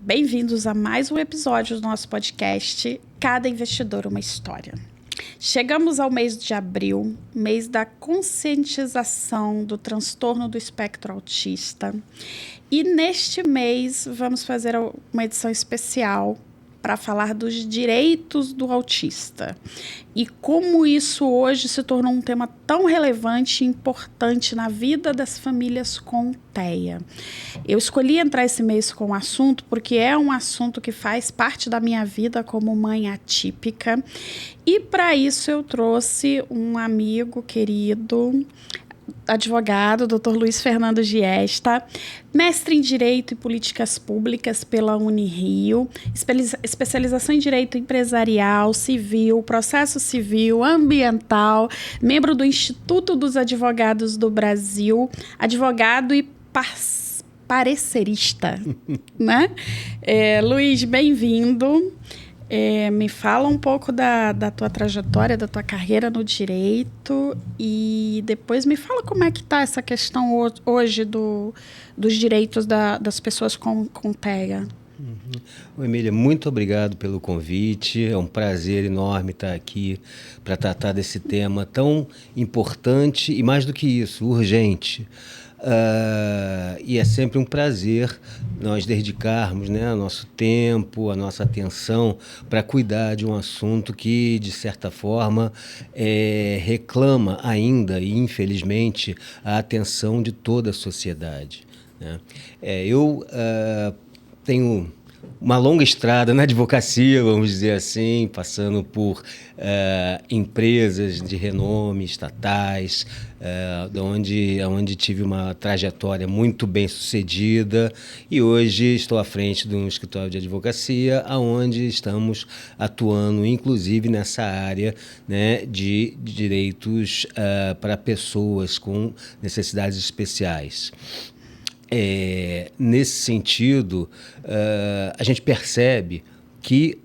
Bem-vindos a mais um episódio do nosso podcast Cada Investidor Uma História. Chegamos ao mês de abril, mês da conscientização do transtorno do espectro autista. E neste mês vamos fazer uma edição especial para falar dos direitos do autista e como isso hoje se tornou um tema tão relevante e importante na vida das famílias com TEA. Eu escolhi entrar esse mês com o assunto porque é um assunto que faz parte da minha vida como mãe atípica, e para isso eu trouxe um amigo querido, advogado, Dr. Luiz Fernando Giesta, mestre em Direito e Políticas Públicas pela Unirio, especialização em Direito Empresarial, Civil, Processo Civil, Ambiental, membro do Instituto dos Advogados do Brasil, advogado e parecerista, né? Luiz, bem-vindo. Me fala um pouco da tua trajetória, da tua carreira no direito, e depois me fala como é que está essa questão hoje dos direitos das pessoas com TEA. Emília, muito obrigado pelo convite. É um prazer enorme estar aqui para tratar desse tema tão importante e, mais do que isso, urgente. E é sempre um prazer nós dedicarmos, né, o nosso tempo, a nossa atenção para cuidar de um assunto que, de certa forma, reclama ainda e, infelizmente, a atenção de toda a sociedade, né? Eu tenho uma longa estrada na advocacia, vamos dizer assim, passando por empresas de renome, estatais, onde tive uma trajetória muito bem sucedida, e hoje estou à frente de um escritório de advocacia, onde estamos atuando, inclusive, nessa área, né, de direitos para pessoas com necessidades especiais. Nesse sentido, a gente percebe que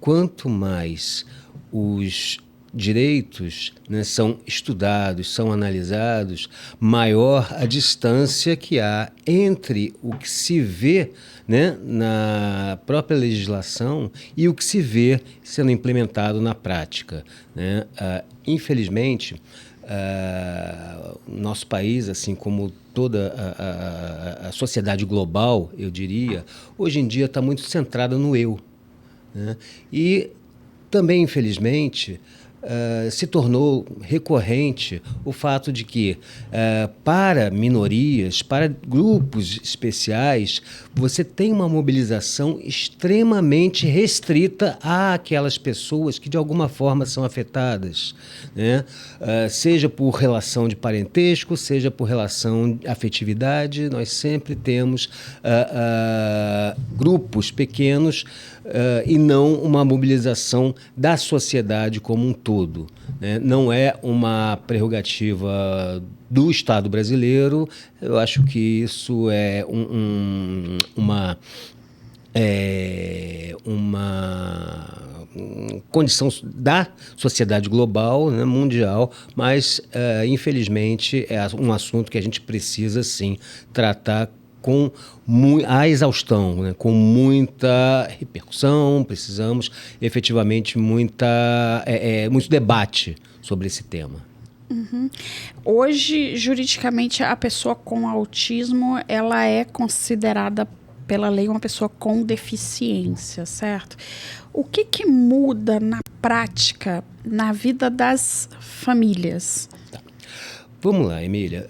quanto mais os direitos, né, são estudados, são analisados, maior a distância que há entre o que se vê, né, na própria legislação e o que se vê sendo implementado na prática, né? Infelizmente, nosso país, assim como toda a sociedade global, eu diria, hoje em dia está muito centrada no eu, né? E também, infelizmente, se tornou recorrente o fato de que, para minorias, para grupos especiais, você tem uma mobilização extremamente restrita àquelas pessoas que, de alguma forma, são afetadas, né? Seja por relação de parentesco, seja por relação de afetividade, nós sempre temos grupos pequenos e não uma mobilização da sociedade como um todo, né? Não é uma prerrogativa do Estado brasileiro. Eu acho que isso é uma condição da sociedade global, né, mundial, mas, infelizmente, é um assunto que a gente precisa, sim, tratar com a exaustão, né, com muita repercussão. Precisamos efetivamente muito debate sobre esse tema. Uhum. Hoje, juridicamente, a pessoa com autismo, ela é considerada pela lei uma pessoa com deficiência, certo? O que muda na prática na vida das famílias? Vamos lá, Emília.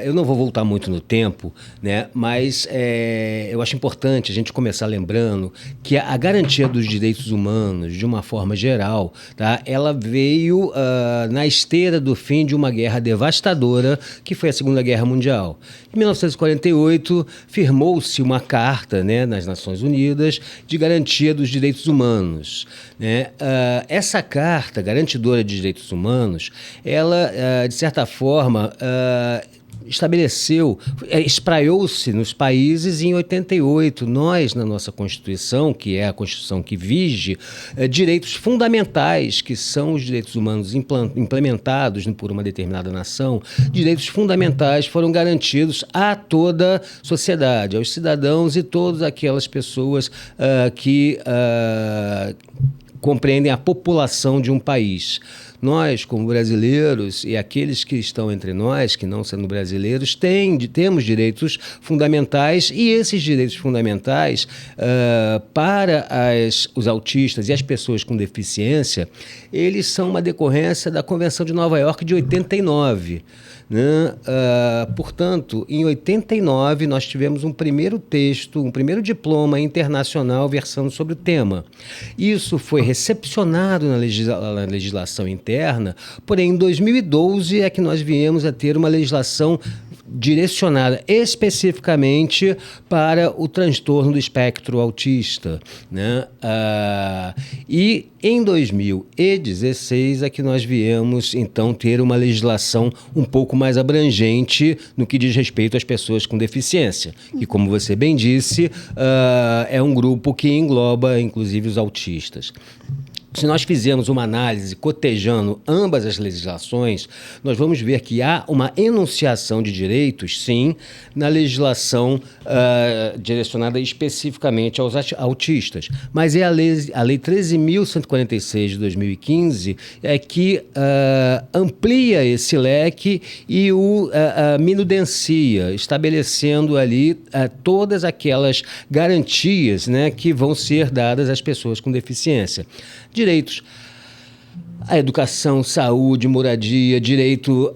Eu não vou voltar muito no tempo, né? Mas eu acho importante a gente começar lembrando que a garantia dos direitos humanos, de uma forma geral, tá? Ela veio na esteira do fim de uma guerra devastadora, que foi a Segunda Guerra Mundial. Em 1948, firmou-se uma carta, né, nas Nações Unidas de garantia dos direitos humanos, né? Essa carta garantidora de direitos humanos, ela, de certa forma, espraiou-se nos países em 88. Nós, na nossa Constituição, que é a Constituição que vige, direitos fundamentais, que são os direitos humanos implementados por uma determinada nação, direitos fundamentais foram garantidos a toda a sociedade, aos cidadãos e todas aquelas pessoas que compreendem a população de um país. Nós, como brasileiros, e aqueles que estão entre nós, que não sendo brasileiros, temos direitos fundamentais, e esses direitos fundamentais, para os autistas e as pessoas com deficiência, eles são uma decorrência da Convenção de Nova York de 89. Né? Portanto, em 89, nós tivemos um primeiro texto, um primeiro diploma internacional versando sobre o tema. Isso foi recepcionado na legislação interna, porém, em 2012 é que nós viemos a ter uma legislação direcionada especificamente para o transtorno do espectro autista, né? E em 2016 é que nós viemos, então, ter uma legislação um pouco mais abrangente no que diz respeito às pessoas com deficiência. E, como você bem disse, é um grupo que engloba, inclusive, os autistas. Se nós fizermos uma análise cotejando ambas as legislações, nós vamos ver que há uma enunciação de direitos, sim, na legislação direcionada especificamente aos autistas. Mas é a Lei 13.146 de 2015 que amplia esse leque e o minudencia, estabelecendo ali todas aquelas garantias, né, que vão ser dadas às pessoas com deficiência. Direitos à educação, saúde, moradia, direito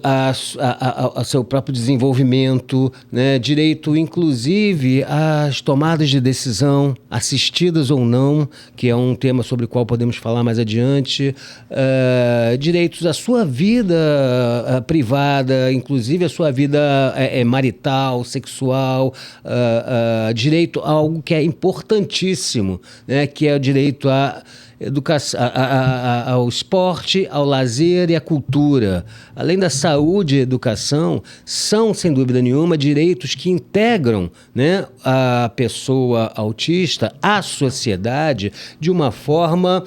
ao seu próprio desenvolvimento, né? Direito, inclusive, às tomadas de decisão, assistidas ou não, que é um tema sobre o qual podemos falar mais adiante, direitos à sua vida privada, inclusive à sua vida marital, sexual, direito a algo que é importantíssimo, né? Que é o direito ao esporte, ao lazer e à cultura. Além da saúde e educação, são, sem dúvida nenhuma, direitos que integram, né, a pessoa autista à sociedade de uma forma...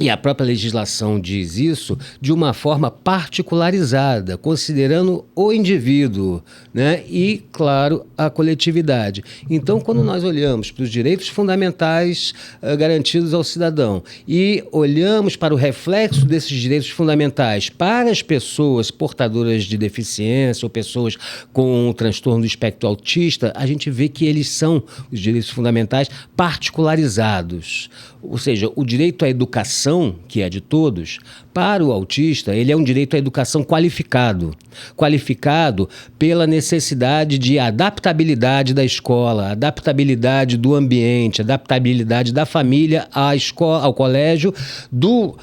E a própria legislação diz isso de uma forma particularizada, considerando o indivíduo, né? E, claro, a coletividade. Então, quando nós olhamos para os direitos fundamentais garantidos ao cidadão e olhamos para o reflexo desses direitos fundamentais para as pessoas portadoras de deficiência ou pessoas com transtorno do espectro autista, a gente vê que eles são os direitos fundamentais particularizados. Ou seja, o direito à educação, que é de todos, para o autista, ele é um direito à educação qualificado. Qualificado pela necessidade de adaptabilidade da escola, adaptabilidade do ambiente, adaptabilidade da família à escola, ao colégio, do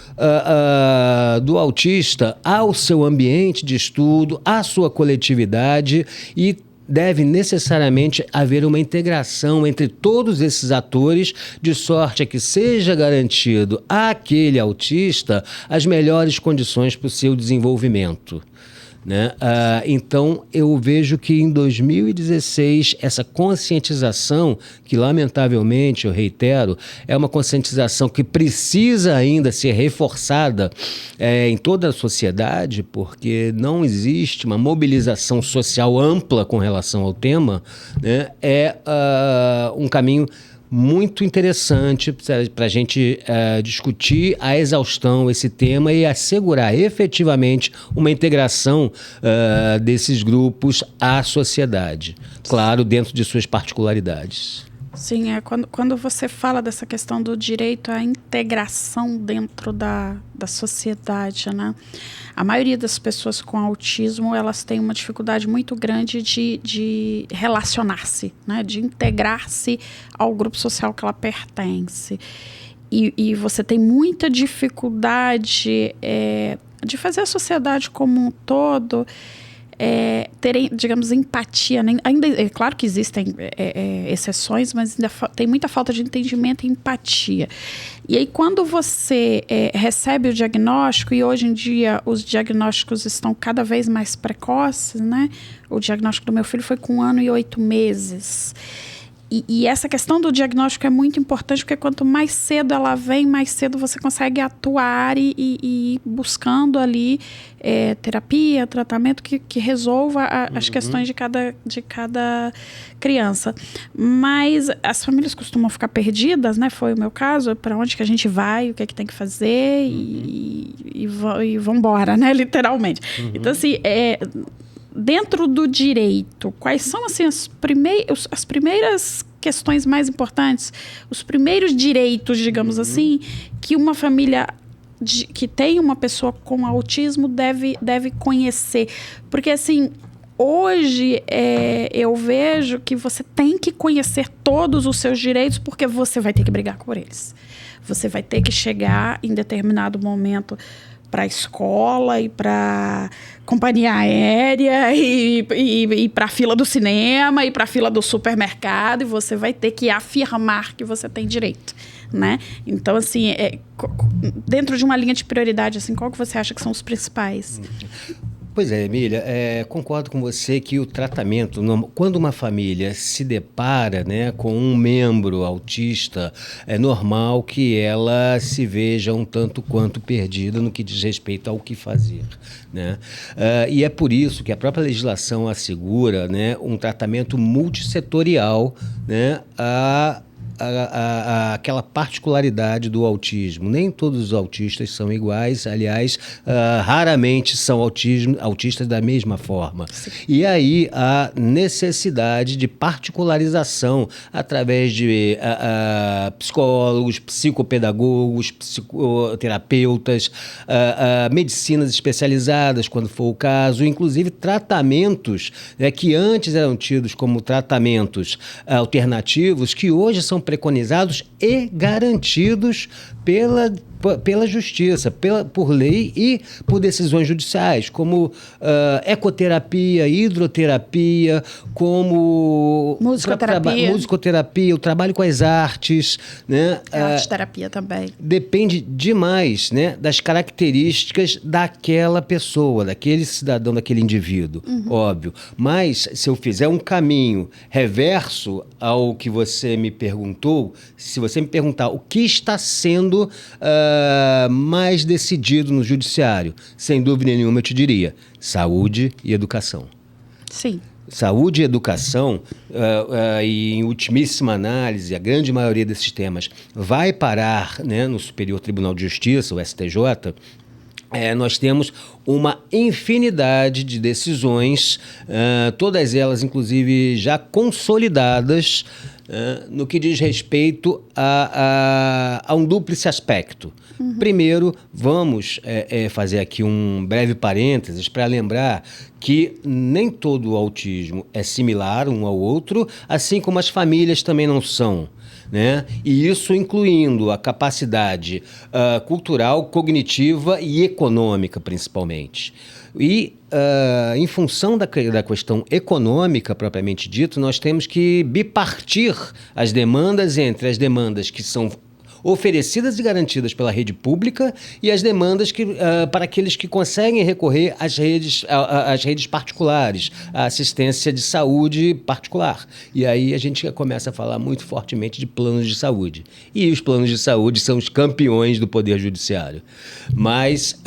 autista ao seu ambiente de estudo, à sua coletividade, e deve necessariamente haver uma integração entre todos esses atores, de sorte a que seja garantido àquele autista as melhores condições para o seu desenvolvimento. Né? Então, eu vejo que em 2016, essa conscientização, que lamentavelmente, eu reitero, é uma conscientização que precisa ainda ser reforçada em toda a sociedade, porque não existe uma mobilização social ampla com relação ao tema, né? É um caminho muito interessante para a gente discutir à exaustão esse tema e assegurar efetivamente uma integração desses grupos à sociedade, claro, dentro de suas particularidades. Sim, quando você fala dessa questão do direito à integração dentro da sociedade, né? A maioria das pessoas com autismo, elas têm uma dificuldade muito grande de relacionar-se, né? De integrar-se ao grupo social que ela pertence. E você tem muita dificuldade de fazer a sociedade como um todo terem, digamos, empatia. Ainda, é claro que existem exceções, mas ainda tem muita falta de entendimento e empatia. E aí, quando você recebe o diagnóstico, e hoje em dia os diagnósticos estão cada vez mais precoces, né? O diagnóstico do meu filho foi com 1 ano e 8 meses. E essa questão do diagnóstico é muito importante, porque quanto mais cedo ela vem, mais cedo você consegue atuar e ir buscando ali terapia, tratamento que resolva as questões de cada criança. Mas as famílias costumam ficar perdidas, né? Foi o meu caso, para onde que a gente vai, o que é que tem que fazer e vamos embora, né? Literalmente. Então, assim, dentro do direito, quais são assim, as primeiras questões mais importantes, os primeiros direitos, digamos assim, que uma família que tem uma pessoa com autismo deve conhecer? Porque, assim, hoje eu vejo que você tem que conhecer todos os seus direitos, porque você vai ter que brigar por eles. Você vai ter que chegar em determinado momento para a escola e para companhia aérea e para a fila do cinema e para a fila do supermercado, e você vai ter que afirmar que você tem direito, né? Então, assim, dentro de uma linha de prioridade, assim, qual que você acha que são os principais? Pois é, Emília, concordo com você que o tratamento, quando uma família se depara, né, com um membro autista, é normal que ela se veja um tanto quanto perdida no que diz respeito ao que fazer, né? E é por isso que a própria legislação assegura, né, um tratamento multissetorial, né, aquela particularidade do autismo. Nem todos os autistas são iguais, aliás, raramente são autistas da mesma forma. Sim. E aí a necessidade de particularização através de psicólogos, psicopedagogos, psicoterapeutas, medicinas especializadas, quando for o caso, inclusive tratamentos que antes eram tidos como tratamentos alternativos, que hoje são preconizados e garantidos pela justiça, por lei e por decisões judiciais, como ecoterapia, hidroterapia, como musicoterapia, o trabalho com as artes, né? Arte-terapia também. Depende demais, né, das características daquela pessoa, daquele cidadão, daquele indivíduo, óbvio. Mas se eu fizer um caminho reverso ao que você me perguntou, se você me perguntar o que está sendo mais decidido no judiciário, sem dúvida nenhuma eu te diria, saúde e educação. Sim. Saúde e educação, e em ultimíssima análise, a grande maioria desses temas vai parar, né, no Superior Tribunal de Justiça, o STJ. Nós temos uma infinidade de decisões, todas elas, inclusive, já consolidadas, no que diz respeito a um dúplice aspecto. Primeiro, vamos fazer aqui um breve parênteses para lembrar que nem todo o autismo é similar um ao outro, assim como as famílias também não são, né? E isso incluindo a capacidade cultural, cognitiva e econômica, principalmente. E, em função da questão econômica, propriamente dito, nós temos que bipartir as demandas entre as demandas que são oferecidas e garantidas pela rede pública e as demandas para aqueles que conseguem recorrer às redes particulares, à assistência de saúde particular. E aí a gente começa a falar muito fortemente de planos de saúde. E os planos de saúde são os campeões do Poder Judiciário. Mas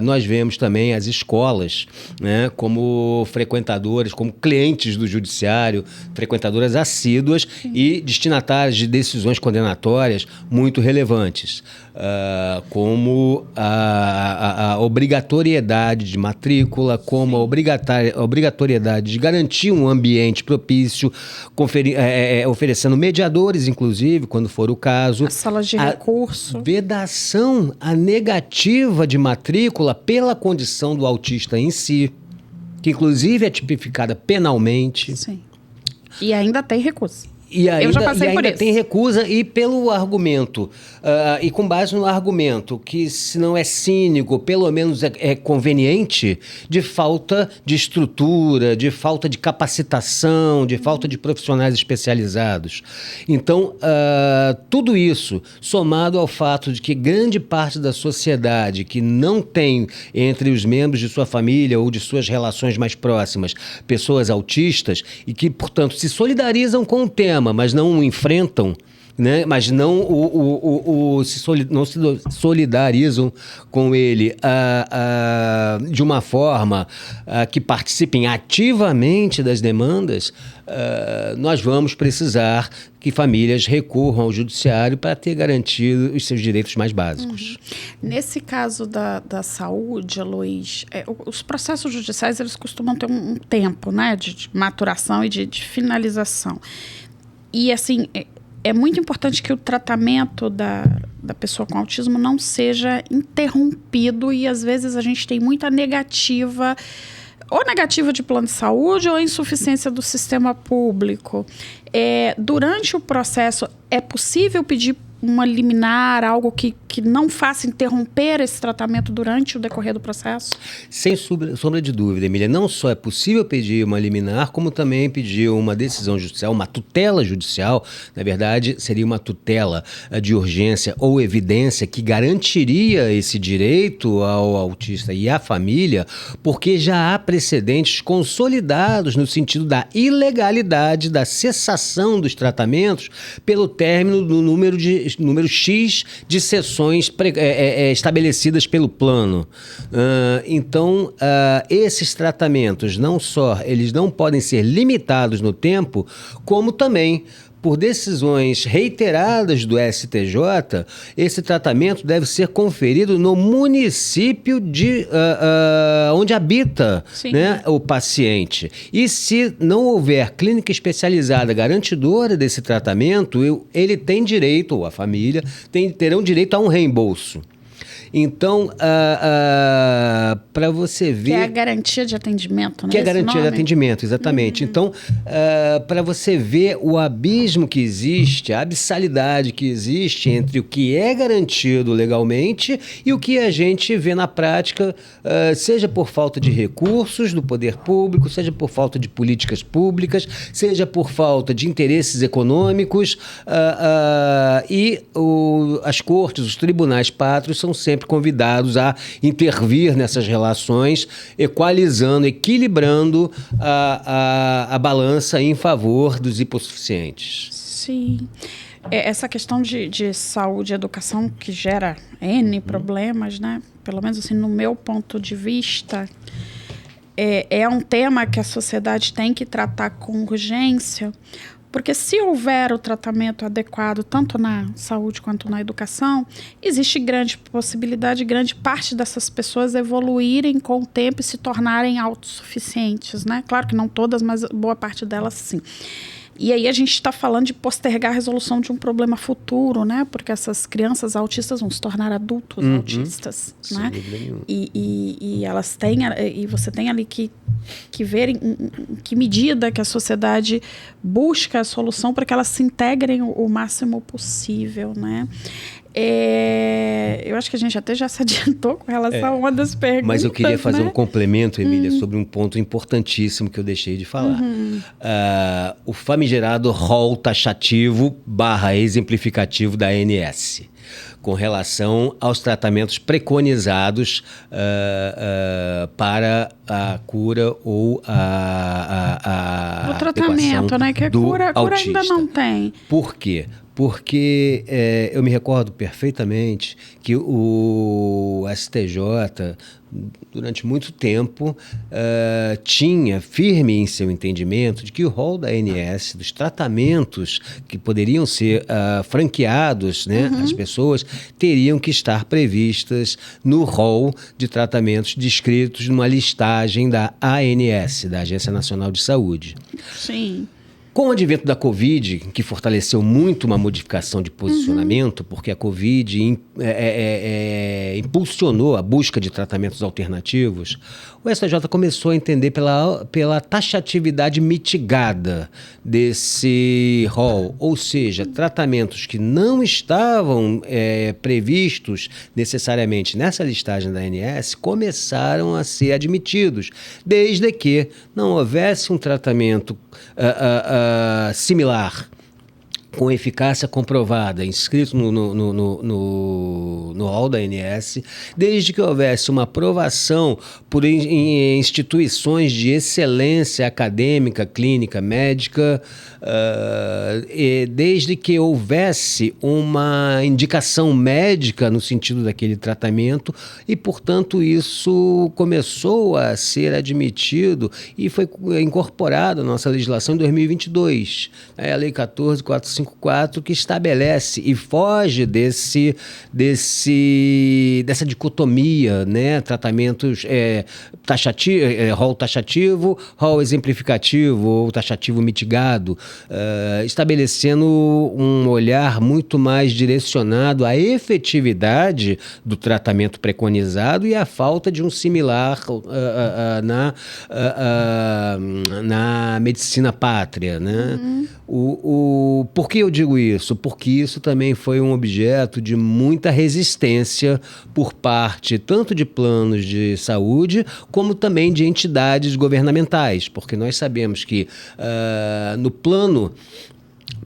nós vemos também as escolas, né, como frequentadoras, como clientes do Judiciário, frequentadoras assíduas e destinatárias de decisões condenatórias muito relevantes, como a obrigatoriedade de matrícula, como a obrigatoriedade de garantir um ambiente propício, oferecendo mediadores, inclusive, quando for o caso. As salas de recurso. Vedação, a negativa de matrícula pela condição do autista em si, que inclusive é tipificada penalmente. Sim. E ainda tem recurso. Eu já passei por isso. Tem recusa e pelo argumento, e com base no argumento, que se não é cínico, pelo menos é conveniente, de falta de estrutura, de falta de capacitação, de falta de profissionais especializados. Então, tudo isso, somado ao fato de que grande parte da sociedade que não tem entre os membros de sua família ou de suas relações mais próximas pessoas autistas e que, portanto, se solidarizam com o tema, mas não o enfrentam, né? Mas não não se solidarizam com ele de uma forma que participem ativamente das demandas, nós vamos precisar que famílias recorram ao judiciário para ter garantido os seus direitos mais básicos. Nesse caso da saúde, Luiz, os processos judiciais eles costumam ter um tempo, né, de maturação e de finalização. E, assim, é muito importante que o tratamento da pessoa com autismo não seja interrompido e, às vezes, a gente tem muita negativa, ou negativa de plano de saúde ou insuficiência do sistema público. Durante o processo, é possível pedir uma liminar, algo que não faça interromper esse tratamento durante o decorrer do processo? Sem sombra de dúvida, Emília. Não só é possível pedir uma liminar, como também pedir uma decisão judicial, uma tutela judicial. Na verdade, seria uma tutela de urgência ou evidência que garantiria esse direito ao autista e à família, porque já há precedentes consolidados no sentido da ilegalidade, da cessação dos tratamentos pelo término do número X de sessões estabelecidas pelo plano. Então, esses tratamentos eles não podem ser limitados no tempo, como também, por decisões reiteradas do STJ, esse tratamento deve ser conferido no município onde habita, né, o paciente. E se não houver clínica especializada garantidora desse tratamento, ele tem direito, ou a família, terão direito a um reembolso. Então, para você ver... Que é a garantia de atendimento, né? Que é a garantia de atendimento, exatamente. Então, para você ver o abismo que existe, a abissalidade que existe entre o que é garantido legalmente e o que a gente vê na prática, seja por falta de recursos do poder público, seja por falta de políticas públicas, seja por falta de interesses econômicos, e as cortes, os tribunais pátrios são sempre convidados a intervir nessas relações, equalizando, equilibrando a balança em favor dos hipossuficientes. Sim. Essa questão de saúde e educação que gera N problemas, né? Pelo menos assim, no meu ponto de vista, é um tema que a sociedade tem que tratar com urgência, porque se houver o tratamento adequado, tanto na saúde quanto na educação, existe grande possibilidade, grande parte dessas pessoas evoluírem com o tempo e se tornarem autossuficientes, né? Claro que não todas, mas boa parte delas sim. E aí a gente está falando de postergar a resolução de um problema futuro, né? Porque essas crianças autistas vão se tornar adultos autistas, né? E elas têm, e você tem ali que ver em que medida que a sociedade busca a solução para que elas se integrem o máximo possível, né? Eu acho que a gente até já se adiantou com relação a uma das perguntas. Mas eu queria fazer um complemento, Emília, sobre um ponto importantíssimo que eu deixei de falar. O famigerado rol taxativo / exemplificativo da ANS, com relação aos tratamentos preconizados para a cura ou o tratamento, né? Que a cura ainda não tem. Por quê? Porque eu me recordo perfeitamente que o STJ, durante muito tempo, tinha firme em seu entendimento de que o rol da ANS, dos tratamentos que poderiam ser franqueados, né, às pessoas, teriam que estar previstas no rol de tratamentos descritos numa listagem da ANS, da Agência Nacional de Saúde. Sim. Com o advento da Covid, que fortaleceu muito uma modificação de posicionamento, porque a Covid impulsionou a busca de tratamentos alternativos, o STJ começou a entender pela taxatividade mitigada desse rol, ou seja, tratamentos que não estavam previstos necessariamente nessa listagem da ANS começaram a ser admitidos, desde que não houvesse um tratamento similar, com eficácia comprovada, inscrito no rol da ANS, desde que houvesse uma aprovação por instituições de excelência acadêmica, clínica, médica, desde que houvesse uma indicação médica no sentido daquele tratamento e, portanto, isso começou a ser admitido e foi incorporado à nossa legislação em 2022. A Lei 14.454, que estabelece e foge dessa dicotomia, né? Tratamentos rol taxativo, rol exemplificativo ou taxativo mitigado, estabelecendo um olhar muito mais direcionado à efetividade do tratamento preconizado e à falta de um similar na medicina pátria, né? Por que eu digo isso? Porque isso também foi um objeto de muita resistência por parte tanto de planos de saúde como também de entidades governamentais, porque nós sabemos que no plano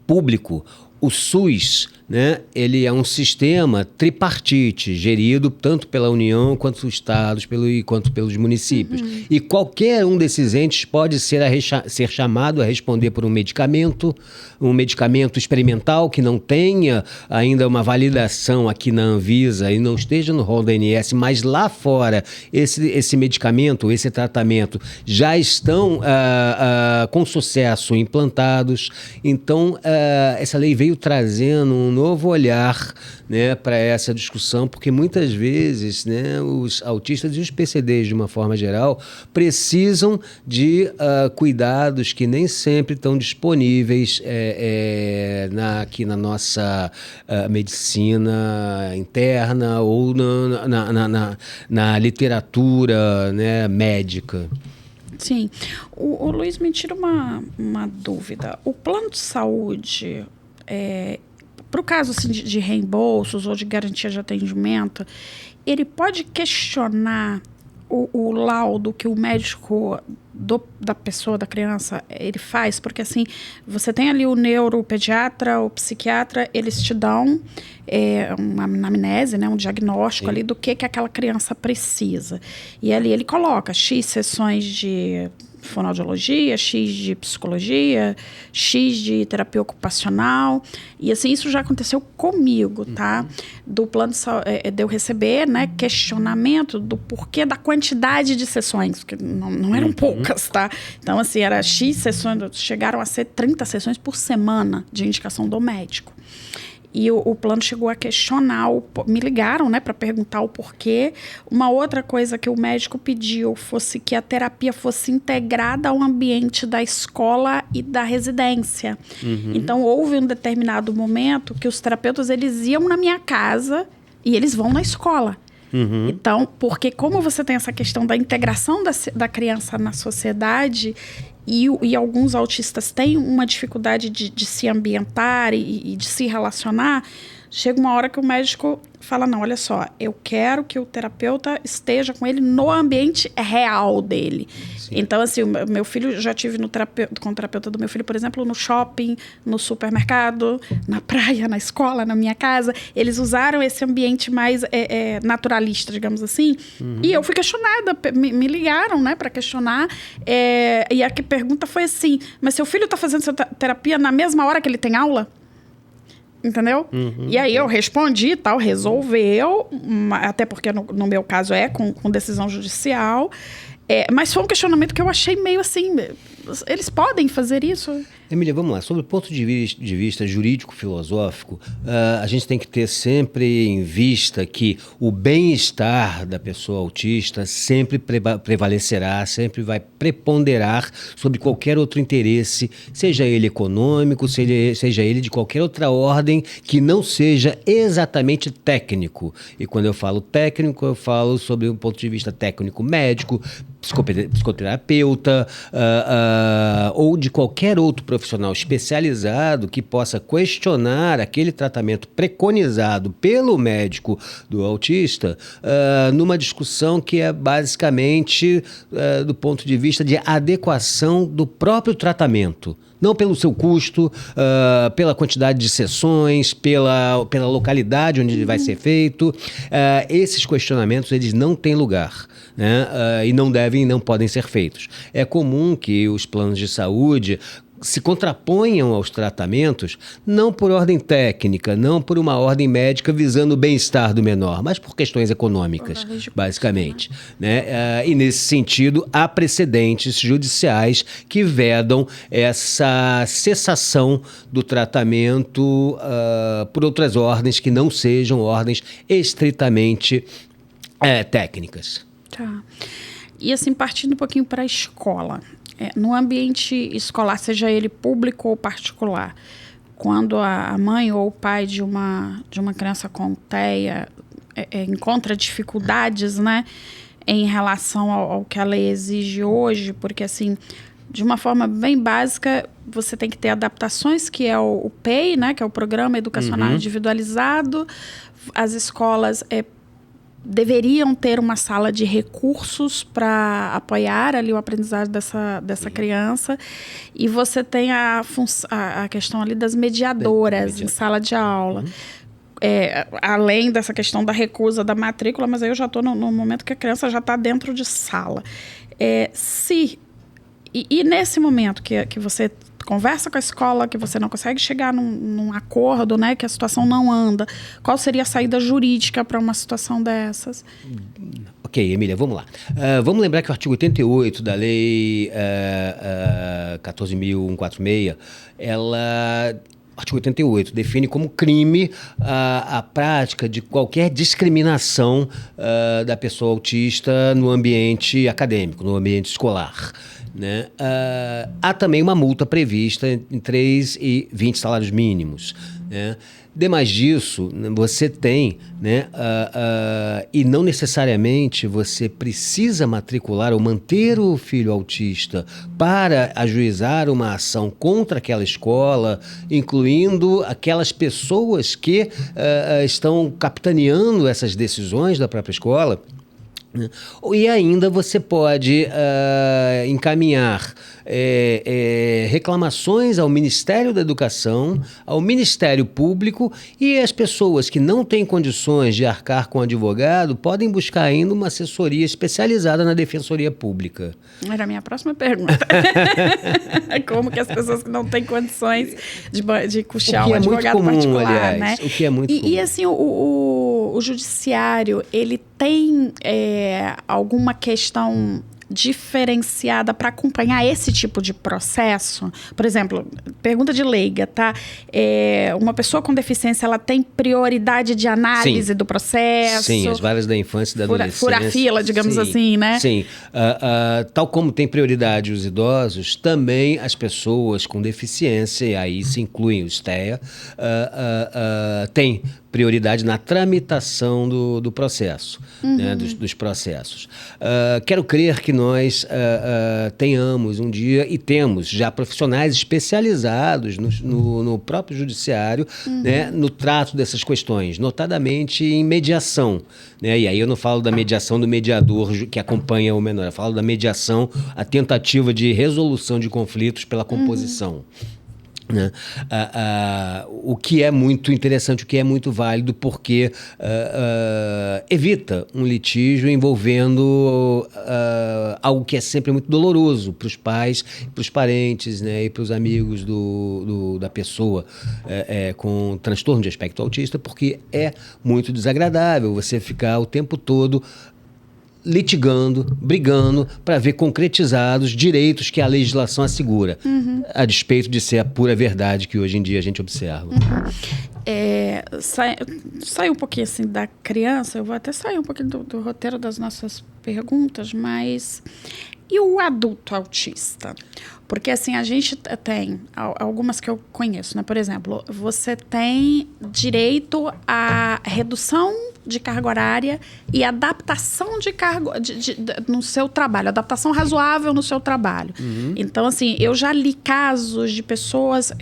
público, o SUS, né, ele é um sistema tripartite, gerido tanto pela União, quanto pelos estados, quanto pelos municípios. E qualquer um desses entes pode ser chamado a responder por um medicamento experimental que não tenha ainda uma validação aqui na Anvisa e não esteja no rol da ANS, mas lá fora esse medicamento, esse tratamento já estão com sucesso implantados. Então, essa lei veio trazendo um novo olhar, né, para essa discussão, porque muitas vezes, né, os autistas e os PCDs, de uma forma geral, precisam de cuidados que nem sempre estão disponíveis aqui na nossa medicina interna ou na literatura, né, médica. Sim. O Luiz, me tira uma dúvida. O plano de saúde, para o caso assim, de reembolsos ou de garantia de atendimento, ele pode questionar o laudo que o médico da pessoa, da criança, ele faz? Porque assim, você tem ali o neuropediatra, o psiquiatra, eles te dão uma anamnese, né, um diagnóstico ali do que aquela criança precisa. E ali ele coloca X sessões de fonoaudiologia, X de psicologia, X de terapia ocupacional. E assim, isso já aconteceu comigo, tá? Do plano de eu receber, né, questionamento do porquê da quantidade de sessões, que não eram poucas, tá? Então, assim, era X sessões, chegaram a ser 30 sessões por semana de indicação do médico. E o plano chegou a questionar, me ligaram, né, para perguntar o porquê. Uma outra coisa que o médico pediu fosse que a terapia fosse integrada ao ambiente da escola e da residência. Então, houve um determinado momento que os terapeutas, eles iam na minha casa e eles vão na escola. Então, porque como você tem essa questão da integração da criança na sociedade, e alguns autistas têm uma dificuldade de se ambientar e de se relacionar, chega uma hora que o médico fala, não, olha só, eu quero que o terapeuta esteja com ele no ambiente real dele. Sim. Então, assim, o meu filho, já tive com o terapeuta do meu filho, por exemplo, no shopping, no supermercado, na praia, na escola, na minha casa. Eles usaram esse ambiente mais naturalista, digamos assim. E eu fui questionada, me ligaram, né, para questionar. E a pergunta foi assim, mas seu filho está fazendo sua terapia na mesma hora que ele tem aula? Entendeu? E aí eu respondi e tal, resolveu, até porque no meu caso com decisão judicial, mas foi um questionamento que eu achei meio assim, eles podem fazer isso? Emília, vamos lá. Sobre o ponto de vista jurídico-filosófico, a gente tem que ter sempre em vista que o bem-estar da pessoa autista sempre prevalecerá, sempre vai preponderar sobre qualquer outro interesse, seja ele econômico, seja ele de qualquer outra ordem que não seja exatamente técnico. E quando eu falo técnico, eu falo sobre um ponto de vista técnico médico, psicoterapeuta, ou de qualquer outro profissional especializado que possa questionar aquele tratamento preconizado pelo médico do autista, numa discussão que é basicamente do ponto de vista de adequação do próprio tratamento. Não pelo seu custo, pela quantidade de sessões, pela localidade onde ele vai ser feito. Esses questionamentos, eles não têm lugar, né? E não podem ser feitos. É comum que os planos de saúde se contraponham aos tratamentos, não por ordem técnica, não por uma ordem médica visando o bem-estar do menor, mas por questões econômicas, basicamente, né? E nesse sentido, há precedentes judiciais que vedam essa cessação do tratamento por outras ordens que não sejam ordens estritamente técnicas. Tá. E assim, partindo um pouquinho para a escola, no ambiente escolar, seja ele público ou particular, quando a mãe ou o pai de uma criança com TEA encontra dificuldades, né, em relação ao que a lei exige hoje, porque assim, de uma forma bem básica, você tem que ter adaptações, que é o PEI, né, que é o Programa Educacional Individualizado. As escolas deveriam ter uma sala de recursos para apoiar ali o aprendizado dessa criança. E você tem a questão ali das mediadoras em sala de aula. Além dessa questão da recusa da matrícula, mas aí eu já estou no momento que a criança já está dentro de sala. E nesse momento que você conversa com a escola, que você não consegue chegar num acordo, né, que a situação não anda, qual seria a saída jurídica para uma situação dessas? Ok, Emília, vamos lá. Vamos lembrar que o artigo 88 da Lei 14.146, artigo 88, define como crime a prática de qualquer discriminação da pessoa autista no ambiente acadêmico, no ambiente escolar, né? Há também uma multa prevista em 3 e 20 salários mínimos, né? Demais disso, você tem, né, e não necessariamente você precisa matricular ou manter o filho autista para ajuizar uma ação contra aquela escola, incluindo aquelas pessoas que estão capitaneando essas decisões da própria escola. E ainda você pode encaminhar reclamações ao Ministério da Educação, ao Ministério Público, e as pessoas que não têm condições de arcar com advogado podem buscar ainda uma assessoria especializada na Defensoria Pública. Era a minha próxima pergunta. Como que as pessoas que não têm condições de custear um advogado particular, aliás, né? O que é muito comum. E assim, o judiciário, ele tem alguma questão diferenciada para acompanhar esse tipo de processo? Por exemplo, pergunta de leiga, tá? Uma pessoa com deficiência, ela tem prioridade de análise do processo? Sim, as varas da infância e da adolescência. Fura fila, digamos assim, né? Sim. Tal como tem prioridade os idosos, também as pessoas com deficiência, e aí se incluem os TEA, têm prioridade na tramitação do processo, né, dos processos. Quero crer que nós tenhamos um dia, e temos já profissionais especializados no próprio judiciário, né, no trato dessas questões, notadamente em mediação, né? E aí eu não falo da mediação do mediador que acompanha o menor, eu falo da mediação, a tentativa de resolução de conflitos pela composição. Né? O que é muito interessante, o que é muito válido, porque evita um litígio envolvendo algo que é sempre muito doloroso para os pais, para os parentes, né, e para os amigos da pessoa com transtorno de espectro autista, porque é muito desagradável você ficar o tempo todo litigando, brigando para ver concretizados direitos que a legislação assegura, a despeito de ser a pura verdade que hoje em dia a gente observa. Sai um pouquinho assim da criança, eu vou até sair um pouquinho do roteiro das nossas perguntas, mas e o adulto autista? Porque assim, a gente tem algumas que eu conheço, né? Por exemplo, você tem direito à redução de carga horária e adaptação de carga no seu trabalho, adaptação razoável no seu trabalho. Então, assim, eu já li casos de pessoas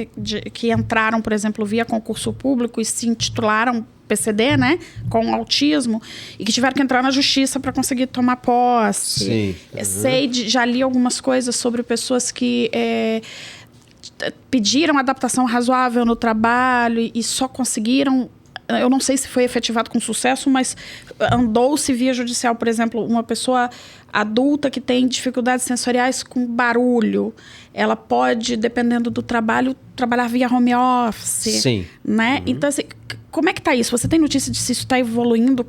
que entraram, por exemplo, via concurso público e se intitularam PCD, né, com autismo, e que tiveram que entrar na justiça para conseguir tomar posse. Sim. Já li algumas coisas sobre pessoas que pediram adaptação razoável no trabalho e só conseguiram. Eu não sei se foi efetivado com sucesso, mas andou-se via judicial, por exemplo, uma pessoa adulta que tem dificuldades sensoriais com barulho. Ela pode, dependendo do trabalho, trabalhar via home office. Sim. Né? Então, assim, como é que está isso? Você tem notícia de se isso está evoluindo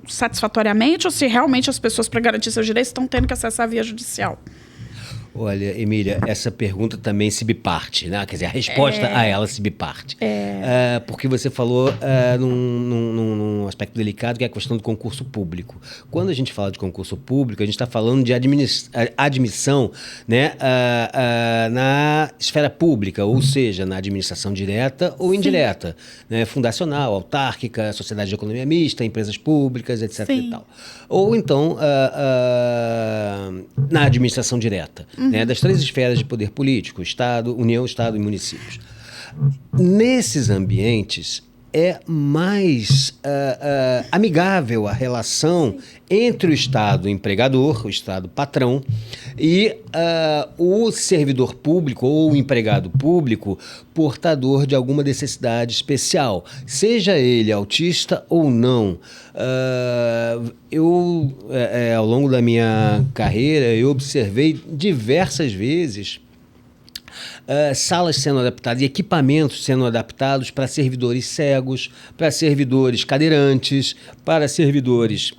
satisfatoriamente ou se realmente as pessoas, para garantir seus direitos, estão tendo que acessar via judicial? Olha, Emília, essa pergunta também se biparte, né? Quer dizer, a resposta a ela se biparte. Porque você falou num aspecto delicado, que é a questão do concurso público. Quando a gente fala de concurso público, a gente está falando de admissão, né, na esfera pública, ou seja, na administração direta ou indireta, né, fundacional, autárquica, sociedade de economia mista, empresas públicas, etc. E tal. Ou então, na administração direta. Né, das 3 esferas de poder político, Estado, União, Estado e municípios. Nesses ambientes, é mais amigável a relação entre o Estado empregador, o Estado patrão, e o servidor público ou o empregado público portador de alguma necessidade especial, seja ele autista ou não. Ao longo da minha carreira, eu observei diversas vezes salas sendo adaptadas e equipamentos sendo adaptados para servidores cegos, para servidores cadeirantes, para servidores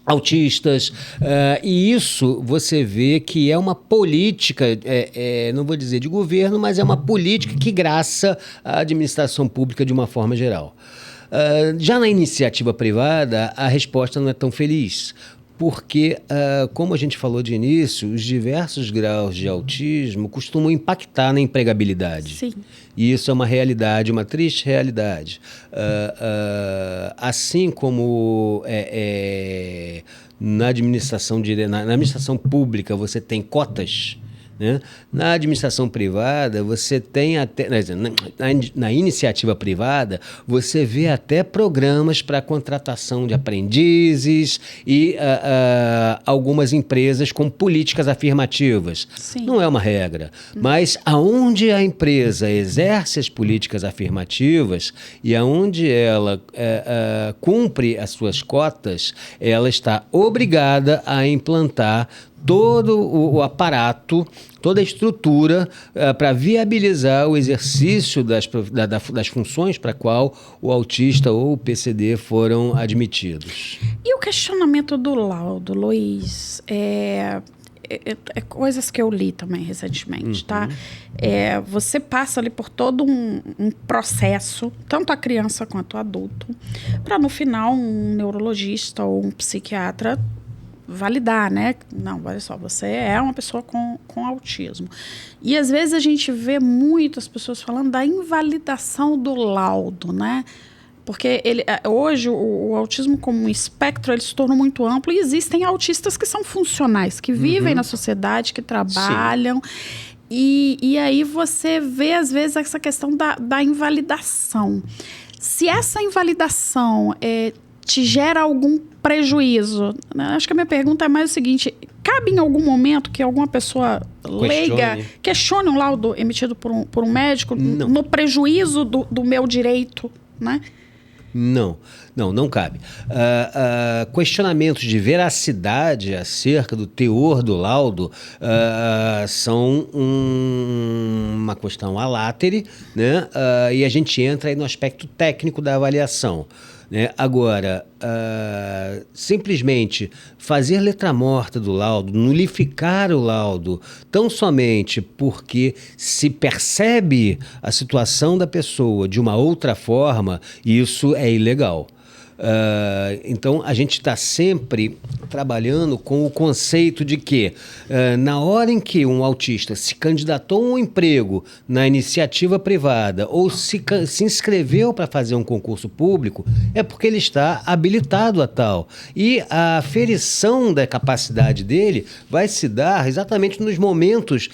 autistas, e isso você vê que é uma política, não vou dizer de governo, mas é uma política que graça a administração pública de uma forma geral. Já na iniciativa privada, a resposta não é tão feliz, porque, como a gente falou de início, os diversos graus de autismo costumam impactar na empregabilidade. Sim. E isso é uma realidade, uma triste realidade. Assim como na administração pública você tem cotas, né? Na administração privada, você tem até. Na iniciativa privada, você vê até programas para contratação de aprendizes e algumas empresas com políticas afirmativas. Sim. Não é uma regra, mas aonde a empresa exerce as políticas afirmativas e aonde ela cumpre as suas cotas, ela está obrigada a implantar todo o aparato, toda a estrutura para viabilizar o exercício das funções para a qual o autista ou o PCD foram admitidos. E o questionamento do laudo, Luiz, coisas que eu li também recentemente, tá? Você passa ali por todo um processo, tanto a criança quanto o adulto, para no final um neurologista ou um psiquiatra validar, né? Não, olha só, você é uma pessoa com autismo. E às vezes a gente vê muitas pessoas falando da invalidação do laudo, né? Porque hoje o autismo como um espectro ele se tornou muito amplo e existem autistas que são funcionais, que vivem na sociedade, que trabalham. E aí você vê às vezes essa questão da invalidação. Se essa invalidação te gera algum prejuízo? Acho que a minha pergunta é mais o seguinte: cabe em algum momento que alguma pessoa leiga questione um laudo emitido por um médico no prejuízo do meu direito, né? Não cabe. Questionamentos de veracidade acerca do teor do laudo são uma questão à latere, né? E a gente entra aí no aspecto técnico da avaliação. né? Agora, simplesmente fazer letra morta do laudo, nulificar o laudo, tão somente porque se percebe a situação da pessoa de uma outra forma, isso é ilegal. Então, a gente está sempre trabalhando com o conceito de que, na hora em que um autista se candidatou a um emprego na iniciativa privada ou se inscreveu para fazer um concurso público, é porque ele está habilitado a tal. E a aferição da capacidade dele vai se dar exatamente nos momentos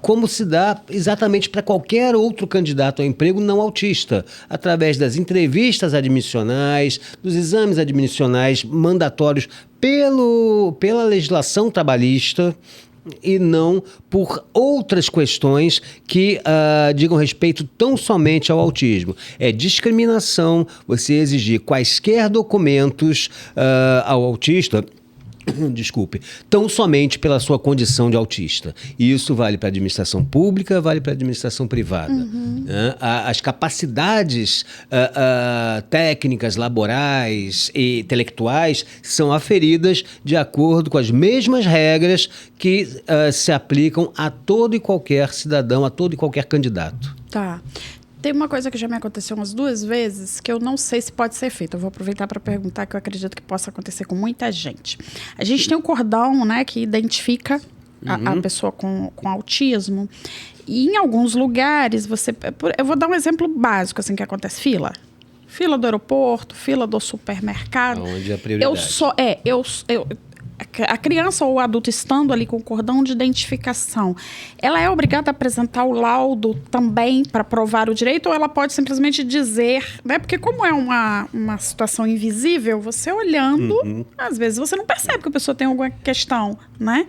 como se dá exatamente para qualquer outro candidato a emprego não autista, através das entrevistas admissionais, dos exames admissionais mandatórios pela legislação trabalhista e não por outras questões que digam respeito tão somente ao autismo. É discriminação você exigir quaisquer documentos ao autista, desculpe, tão somente pela sua condição de autista. E isso vale para a administração pública, vale para a administração privada. Né? As capacidades técnicas, laborais e intelectuais são aferidas de acordo com as mesmas regras que se aplicam a todo e qualquer cidadão, a todo e qualquer candidato. Tá. Tem uma coisa que já me aconteceu umas 2 vezes que eu não sei se pode ser feita. Eu vou aproveitar para perguntar, que eu acredito que possa acontecer com muita gente. A gente tem um cordão, né, que identifica a pessoa com autismo. E em alguns lugares, eu vou dar um exemplo básico, assim, que acontece. Fila do aeroporto, fila do supermercado. Onde a prioridade. A criança ou o adulto estando ali com o cordão de identificação, ela é obrigada a apresentar o laudo também para provar o direito, ou ela pode simplesmente dizer, né? Porque como é uma situação invisível, você olhando, às vezes você não percebe que a pessoa tem alguma questão, né?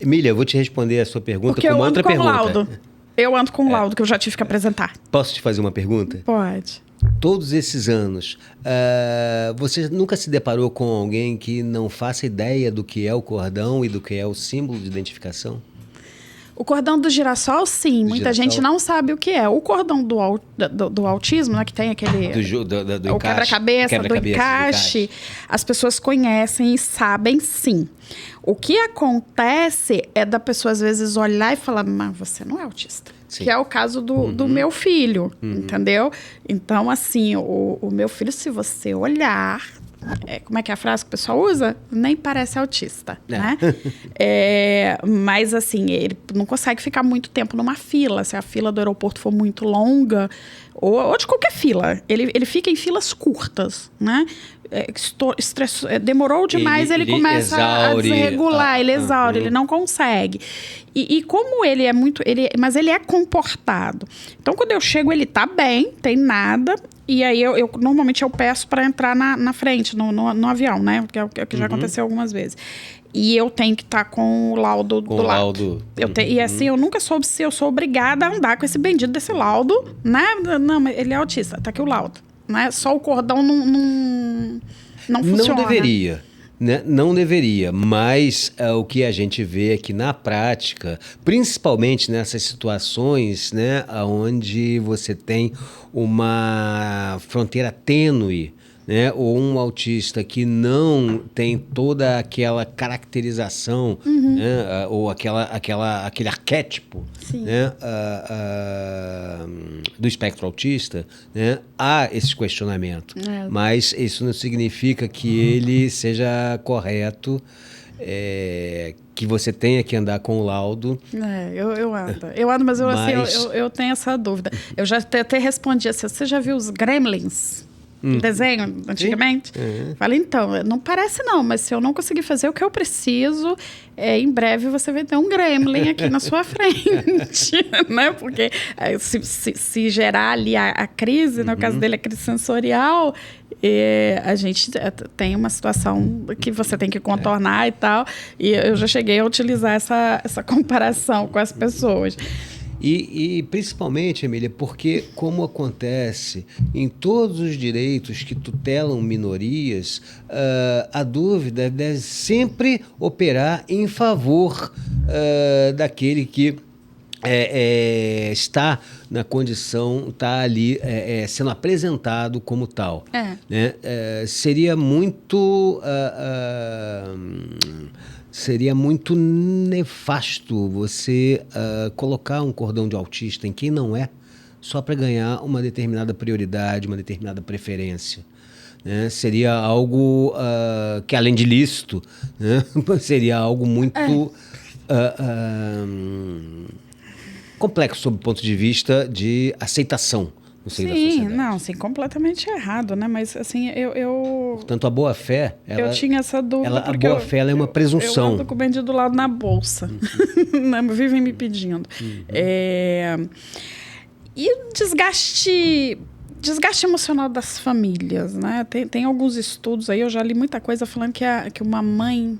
Emília, eu vou te responder a sua pergunta Porque com uma outra pergunta. Laudo. Eu ando com laudo que eu já tive que apresentar. Posso te fazer uma pergunta? Pode. Todos esses anos, você nunca se deparou com alguém que não faça ideia do que é o cordão e do que é o símbolo de identificação? O cordão do girassol, sim. Muita gente não sabe o que é. O cordão do autismo, né, que tem aquele... Do o quebra-cabeça, do encaixe. As pessoas conhecem e sabem, sim. O que acontece é da pessoa, às vezes, olhar e falar, mas você não é autista. Sim. Que é o caso do meu filho, entendeu? Então, assim, o meu filho, se você olhar... como é que é a frase que o pessoal usa? Nem parece autista, né? Mas, assim, ele não consegue ficar muito tempo numa fila. Se a fila do aeroporto for muito longa, ou de qualquer fila. Ele fica em filas curtas, né? Demorou demais, ele começa a desregular, ele exaure, ele não consegue. E como ele é muito... mas ele é comportado. Então, quando eu chego, ele tá bem, tem nada... E aí, normalmente, eu peço para entrar na frente, no avião, né? Que é o que já aconteceu algumas vezes. E eu tenho que estar com o laudo do lado. E assim, eu nunca soube se eu sou obrigada a andar com esse bendito desse laudo, né? Não, mas ele é autista, tá aqui o laudo. Né? Só o cordão não funciona. Não deveria. Né? Não deveria, mas o que a gente vê é que na prática, principalmente nessas situações, né, onde você tem uma fronteira tênue, né, ou um autista que não tem toda aquela caracterização, né, ou aquele arquétipo, né, do espectro autista, né, há esse questionamento. Mas isso não significa que ele seja correto, que você tenha que andar com o laudo. Eu ando, mas eu tenho essa dúvida. Eu já até respondi assim, você já viu os Gremlins? Desenho, antigamente? Falei, então, não parece não, mas se eu não conseguir fazer o que eu preciso, em breve você vai ter um gremlin aqui na sua frente, né? Porque se gerar ali a crise, no caso dele a crise sensorial, a gente tem uma situação que você tem que contornar e tal, e eu já cheguei a utilizar essa comparação com as pessoas. E principalmente, Emília, porque como acontece em todos os direitos que tutelam minorias, a dúvida deve sempre operar em favor daquele que está na condição, está ali sendo apresentado como tal. Né? Seria muito nefasto você colocar um cordão de autista em quem não é, só para ganhar uma determinada prioridade, uma determinada preferência. Né? Seria algo que, além de lícito, né? Seria algo muito complexo sob o ponto de vista de aceitação no seio da sociedade. Sim, não, sim, completamente errado, né? Mas assim, Portanto, a boa-fé, eu tinha essa dúvida. A boa-fé é uma presunção. Eu ando com o bem do lado na bolsa. Vivem me pedindo. E o desgaste emocional das famílias, né? Tem alguns estudos aí, eu já li muita coisa falando que uma mãe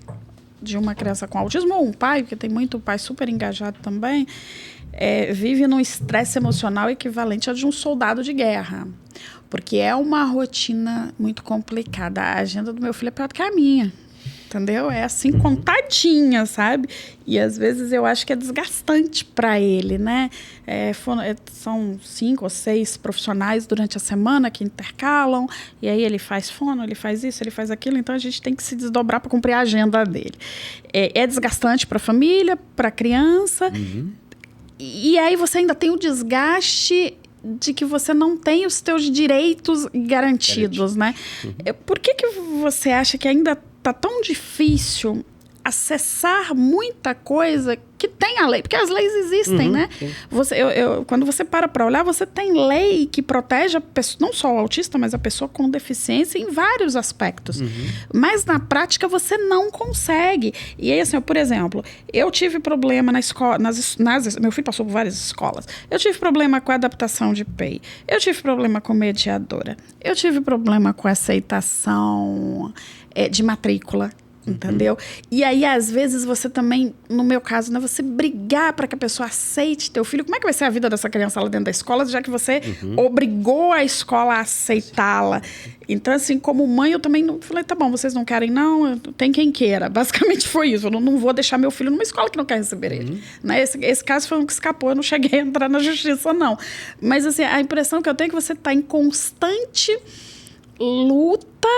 de uma criança com autismo, ou um pai, porque tem muito pai super engajado também, vive num estresse emocional equivalente ao de um soldado de guerra. Porque é uma rotina muito complicada. A agenda do meu filho é pior do que a minha. Entendeu? É assim, contadinha, sabe? E às vezes eu acho que é desgastante para ele, né? São 5 ou 6 profissionais durante a semana que intercalam, e aí ele faz fono, ele faz isso, ele faz aquilo, então a gente tem que se desdobrar para cumprir a agenda dele. É desgastante para a família, para a criança, e aí você ainda tem o desgaste de que você não tem os teus direitos garantidos, né? Por que você acha que ainda tá tão difícil acessar muita coisa que tem a lei? Porque as leis existem, né? Quando você para olhar, você tem lei que protege a pessoa, não só o autista, mas a pessoa com deficiência em vários aspectos. Mas na prática você não consegue. E aí, assim, por exemplo, eu tive problema na escola, meu filho passou por várias escolas. Eu tive problema com a adaptação de PEI. Eu tive problema com mediadora. Eu tive problema com a aceitação de matrícula. Entendeu? E aí, às vezes, você também, no meu caso, né, você brigar para que a pessoa aceite teu filho. Como é que vai ser a vida dessa criança lá dentro da escola, já que você obrigou a escola a aceitá-la? Então, assim, como mãe, eu também não falei, tá bom, vocês não querem, não, tem quem queira. Basicamente foi isso. Eu não vou deixar meu filho numa escola que não quer receber ele. Né? Esse caso foi um que escapou, eu não cheguei a entrar na justiça, não. Mas, assim, a impressão que eu tenho é que você está em constante luta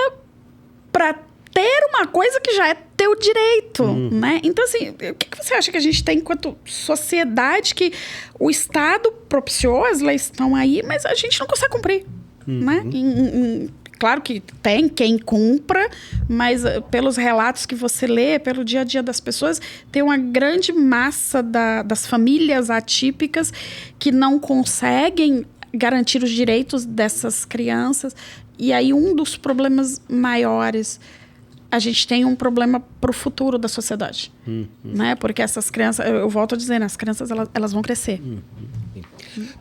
para ter uma coisa que já é teu direito, né? Então, assim, o que você acha que a gente tem enquanto sociedade que o Estado propiciou, as leis estão aí, mas a gente não consegue cumprir, né? Claro que tem quem cumpra, mas pelos relatos que você lê, pelo dia a dia das pessoas, tem uma grande massa das famílias atípicas que não conseguem garantir os direitos dessas crianças. E aí, um dos problemas maiores, a gente tem um problema para o futuro da sociedade, né? Porque essas crianças, eu volto a dizer, né? As crianças elas vão crescer.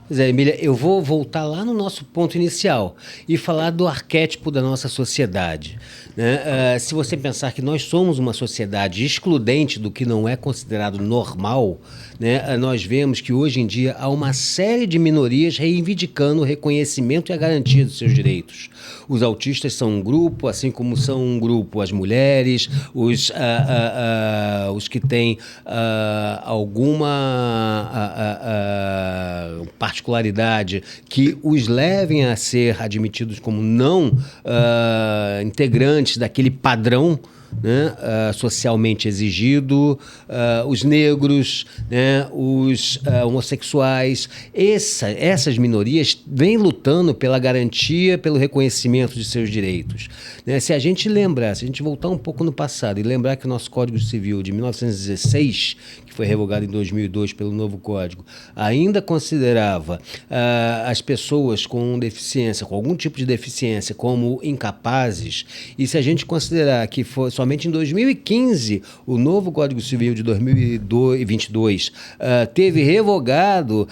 Pois é, Emília, eu vou voltar lá no nosso ponto inicial e falar do arquétipo da nossa sociedade. Né? Se você pensar que nós somos uma sociedade excludente do que não é considerado normal, né? Nós vemos que hoje em dia há uma série de minorias reivindicando o reconhecimento e a garantia dos seus direitos. Os autistas são um grupo, assim como são um grupo as mulheres, os que têm alguma particularidade que os levem a ser admitidos como não integrantes daquele padrão, né, socialmente exigido, os negros, né, os homossexuais. Essas minorias vêm lutando pela garantia, pelo reconhecimento de seus direitos. Né? Se a gente voltar um pouco no passado e lembrar que o nosso Código Civil de 1916, que foi revogado em 2002 pelo novo Código, ainda considerava as pessoas com deficiência, com algum tipo de deficiência, como incapazes, e se a gente considerar que foi somente em 2015 o novo Código Civil de 2022 teve revogado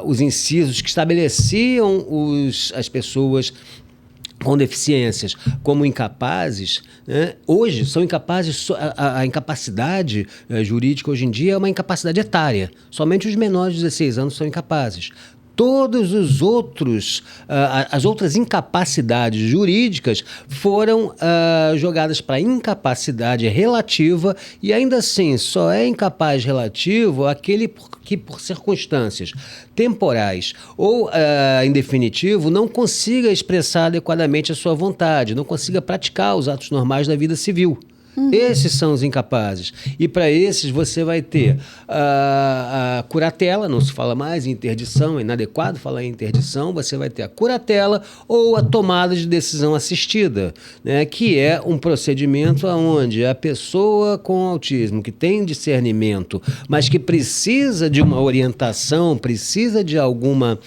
os incisos que estabeleciam as pessoas com deficiências como incapazes, né? Hoje são incapazes, a incapacidade jurídica hoje em dia é uma incapacidade etária. Somente os menores de 16 anos são incapazes. todos os outros, as outras incapacidades jurídicas foram jogadas para incapacidade relativa, e ainda assim só é incapaz relativo aquele que por circunstâncias temporais ou em definitivo não consiga expressar adequadamente a sua vontade, não consiga praticar os atos normais da vida civil. Esses são os incapazes. E para esses você vai ter a curatela, não se fala mais em interdição, é inadequado falar em interdição, você vai ter a curatela ou a tomada de decisão assistida, né, que é um procedimento onde a pessoa com autismo, que tem discernimento, mas que precisa de uma orientação, precisa de alguma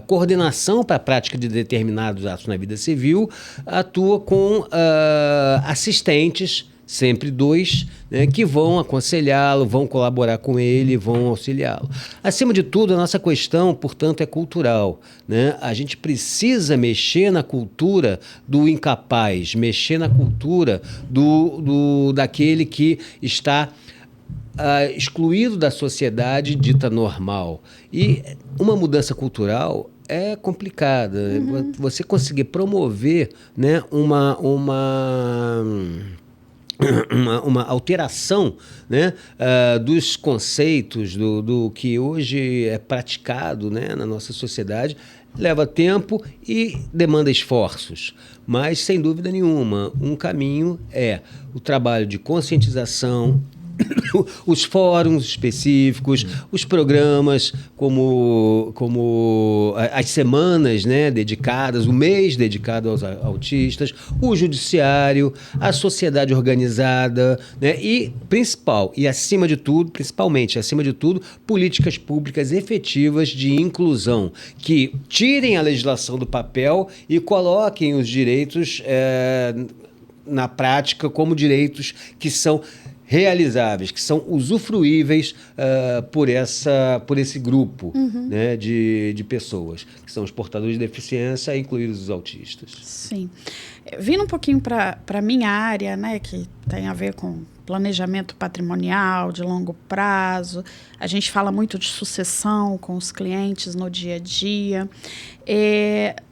coordenação para a prática de determinados atos na vida civil, atua com assistentes, sempre 2, né, que vão aconselhá-lo, vão colaborar com ele, vão auxiliá-lo. Acima de tudo, a nossa questão, portanto, é cultural, né? A gente precisa mexer na cultura do incapaz, mexer na cultura daquele que está excluído da sociedade dita normal. E uma mudança cultural é complicada. Você conseguir promover, né, uma alteração, né, dos conceitos do que hoje é praticado, né, na nossa sociedade, leva tempo e demanda esforços. Mas, sem dúvida nenhuma, um caminho é o trabalho de conscientização, os fóruns específicos, os programas como as semanas, né, dedicadas, o mês dedicado aos autistas, o judiciário, a sociedade organizada, né, e principalmente acima de tudo, políticas públicas efetivas de inclusão, que tirem a legislação do papel e coloquem os direitos na prática como direitos que são realizáveis, que são usufruíveis por esse grupo, né, de pessoas, que são os portadores de deficiência, incluídos os autistas. Sim. Vindo um pouquinho para a minha área, né, que tem a ver com planejamento patrimonial de longo prazo, a gente fala muito de sucessão com os clientes no dia a dia.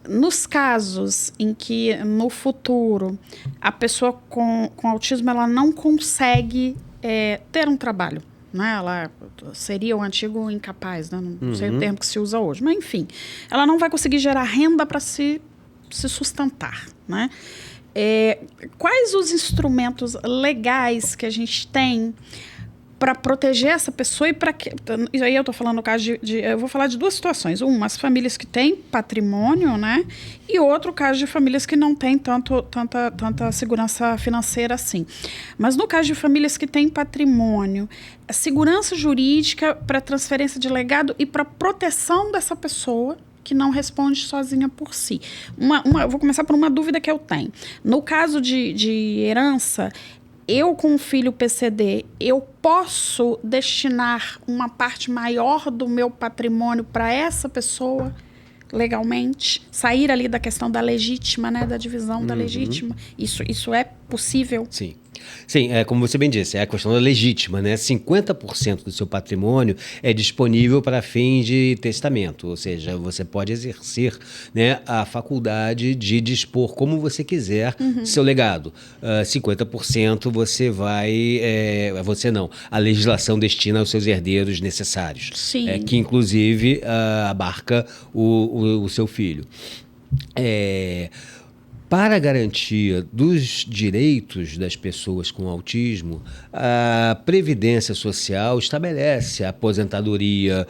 Nos casos em que, no futuro, a pessoa com autismo ela não consegue ter um trabalho, né? Ela seria o antigo incapaz, né? Não sei o termo que se usa hoje, mas enfim, ela não vai conseguir gerar renda para se sustentar, né? Quais os instrumentos legais que a gente tem para proteger essa pessoa e para que... E aí eu estou falando no caso eu vou falar de 2 situações. Uma, as famílias que têm patrimônio, né? E outro caso de famílias que não têm tanta segurança financeira assim. Mas no caso de famílias que têm patrimônio, a segurança jurídica para transferência de legado e para proteção dessa pessoa que não responde sozinha por si. Eu vou começar por uma dúvida que eu tenho. No caso de herança, eu com um filho PCD, eu posso destinar uma parte maior do meu patrimônio para essa pessoa legalmente? Sair ali da questão da legítima, né, da divisão da legítima? Isso é possível? Sim. Sim, como você bem disse, é a questão da legítima, né? 50% do seu patrimônio é disponível para fins de testamento, ou seja, você pode exercer, né, a faculdade de dispor como você quiser seu legado. 50% você vai... você não, a legislação destina aos seus herdeiros necessários, que inclusive abarca o seu filho. Para a garantia dos direitos das pessoas com autismo, a Previdência Social estabelece a aposentadoria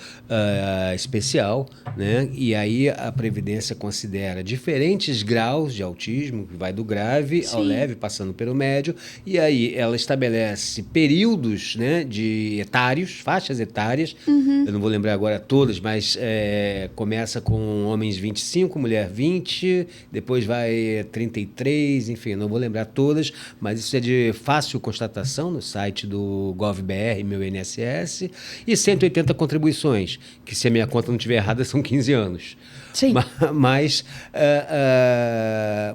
especial, né? E aí a Previdência considera diferentes graus de autismo, que vai do grave ao leve, passando pelo médio, e aí ela estabelece períodos, né, de etários, faixas etárias, eu não vou lembrar agora todas, mas começa com homens 25, mulher 20, depois vai 33, enfim, não vou lembrar todas, mas isso é de fácil constatação no site do GovBR, meu INSS, e 180 contribuições, que se a minha conta não estiver errada, são 15 anos. Sim.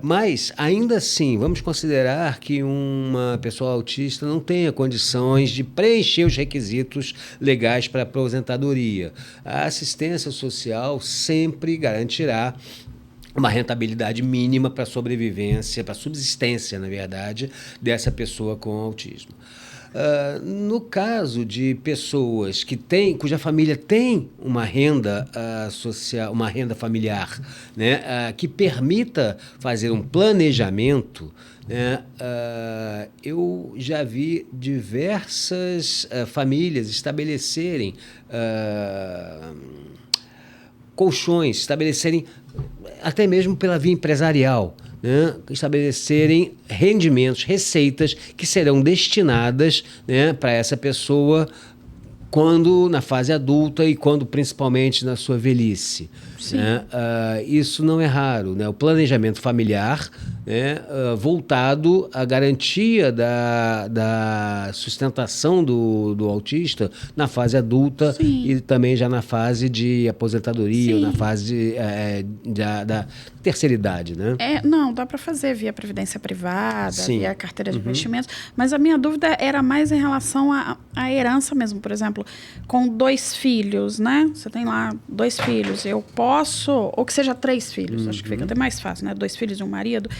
Mas, ainda assim, vamos considerar que uma pessoa autista não tenha condições de preencher os requisitos legais para a aposentadoria. A assistência social sempre garantirá uma rentabilidade mínima para a sobrevivência, para a subsistência, na verdade, dessa pessoa com autismo. No caso de pessoas cuja família tem uma renda social, uma renda familiar, né, que permita fazer um planejamento, né, eu já vi diversas famílias estabelecerem colchões, estabelecerem até mesmo pela via empresarial, né, estabelecerem rendimentos, receitas que serão destinadas, né, para essa pessoa quando na fase adulta e quando principalmente na sua velhice. Né? Isso não é raro, né? O planejamento familiar, né, voltado à garantia da sustentação do autista na fase adulta. Sim. E também já na fase de aposentadoria, ou na fase da terceira idade. Né? Não, dá para fazer via previdência privada, via carteira de investimentos, mas a minha dúvida era mais em relação à herança mesmo. Por exemplo, com 2 filhos, né? Você tem lá 2 filhos, eu posso, ou que seja 3 filhos, acho que fica até mais fácil, né? 2 filhos e um marido.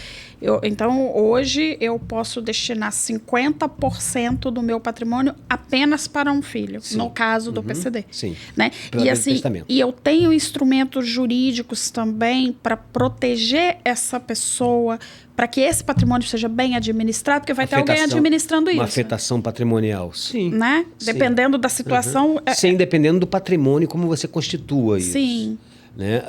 Então, hoje, eu posso destinar 50% do meu patrimônio apenas para um filho, no caso do PCD. Sim, né? E assim, eu tenho instrumentos jurídicos também para proteger essa pessoa, para que esse patrimônio seja bem administrado, porque vai ter alguém administrando isso. Uma afetação patrimonial, sim. Né? Dependendo da situação... Sim, dependendo do patrimônio, como você constitua isso. Sim. Né?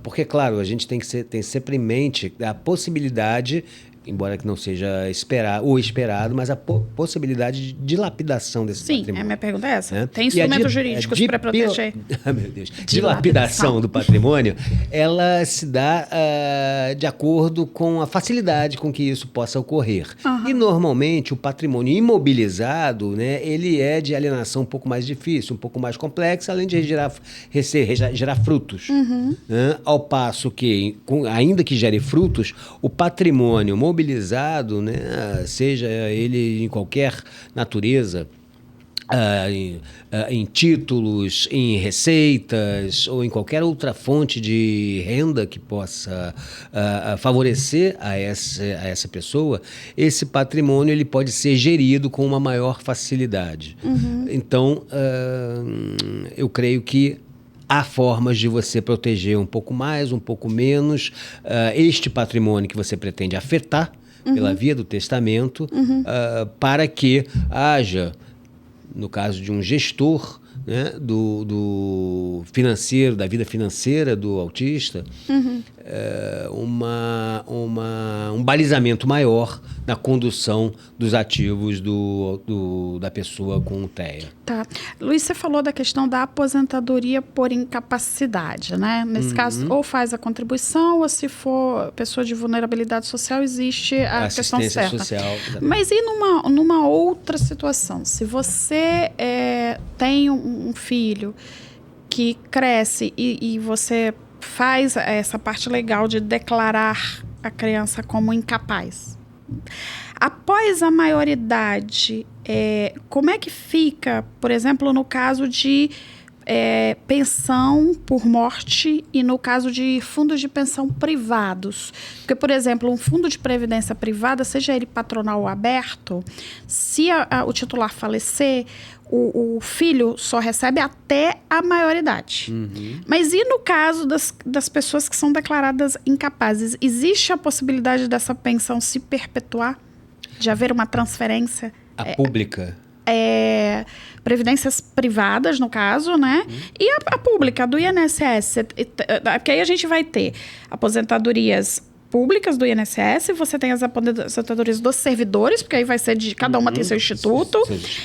Porque, claro, a gente tem sempre em mente a possibilidade, embora que não seja esperado, mas a possibilidade de dilapidação desse patrimônio. Sim, a minha pergunta é essa. Né? Tem instrumentos jurídicos para proteger? Meu Deus. Dilapidação do patrimônio, ela se dá de acordo com a facilidade com que isso possa ocorrer. E, normalmente, o patrimônio imobilizado, né, ele é de alienação um pouco mais difícil, um pouco mais complexa, além de gerar frutos. Né? Ao passo que, ainda que gere frutos, o patrimônio mobilizado, né, seja ele em qualquer natureza, em títulos, em receitas ou em qualquer outra fonte de renda que possa favorecer a essa pessoa, esse patrimônio ele pode ser gerido com uma maior facilidade. Então, eu creio que há formas de você proteger um pouco mais, um pouco menos este patrimônio que você pretende afetar pela via do testamento, para que haja, no caso de um gestor, né, do financeiro, da vida financeira do autista, um balizamento maior na condução dos ativos da pessoa com o TEA. Tá. Luiz, você falou da questão da aposentadoria por incapacidade, né? Nesse caso, ou faz a contribuição, ou se for pessoa de vulnerabilidade social, existe a questão certa. Social. Mas e numa outra situação? Se você tem um filho que cresce e você faz essa parte legal de declarar a criança como incapaz. Após a maioridade, como é que fica, por exemplo, no caso de pensão por morte e no caso de fundos de pensão privados? Porque, por exemplo, um fundo de previdência privada, seja ele patronal ou aberto, se o titular falecer, o filho só recebe até a maioridade. Mas e no caso das pessoas que são declaradas incapazes? Existe a possibilidade dessa pensão se perpetuar? De haver uma transferência? A pública? Previdências privadas, no caso, né? E a pública, do INSS. Porque aí a gente vai ter aposentadorias públicas do INSS, você tem as aposentadorias dos servidores, porque aí vai ser de cada uma tem seu instituto,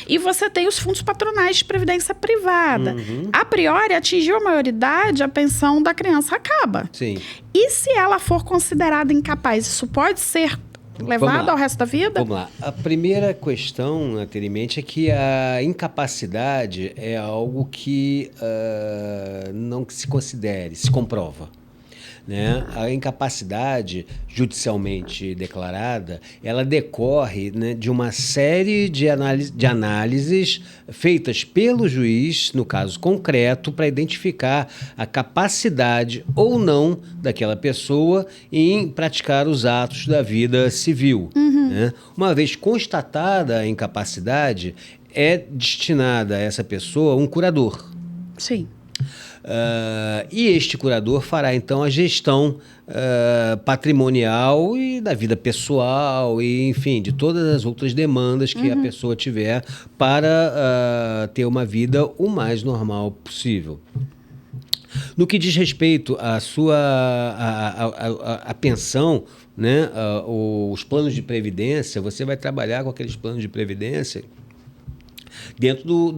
e você tem os fundos patronais de previdência privada. A priori, atingiu a maioridade, a pensão da criança acaba. Sim. E se ela for considerada incapaz, isso pode ser levado ao resto da vida? Vamos lá. A primeira questão a ter em mente é que a incapacidade é algo que não se considere, se comprova. Né? A incapacidade judicialmente declarada, ela decorre, né, de uma série de análises feitas pelo juiz, no caso concreto, para identificar a capacidade ou não daquela pessoa em praticar os atos da vida civil. Né? Uma vez constatada a incapacidade, é destinada a essa pessoa um curador. Sim. E este curador fará, então, a gestão patrimonial e da vida pessoal, e, enfim, de todas as outras demandas que a pessoa tiver para ter uma vida o mais normal possível. No que diz respeito à sua a pensão, né, os planos de previdência, você vai trabalhar com aqueles planos de previdência dentro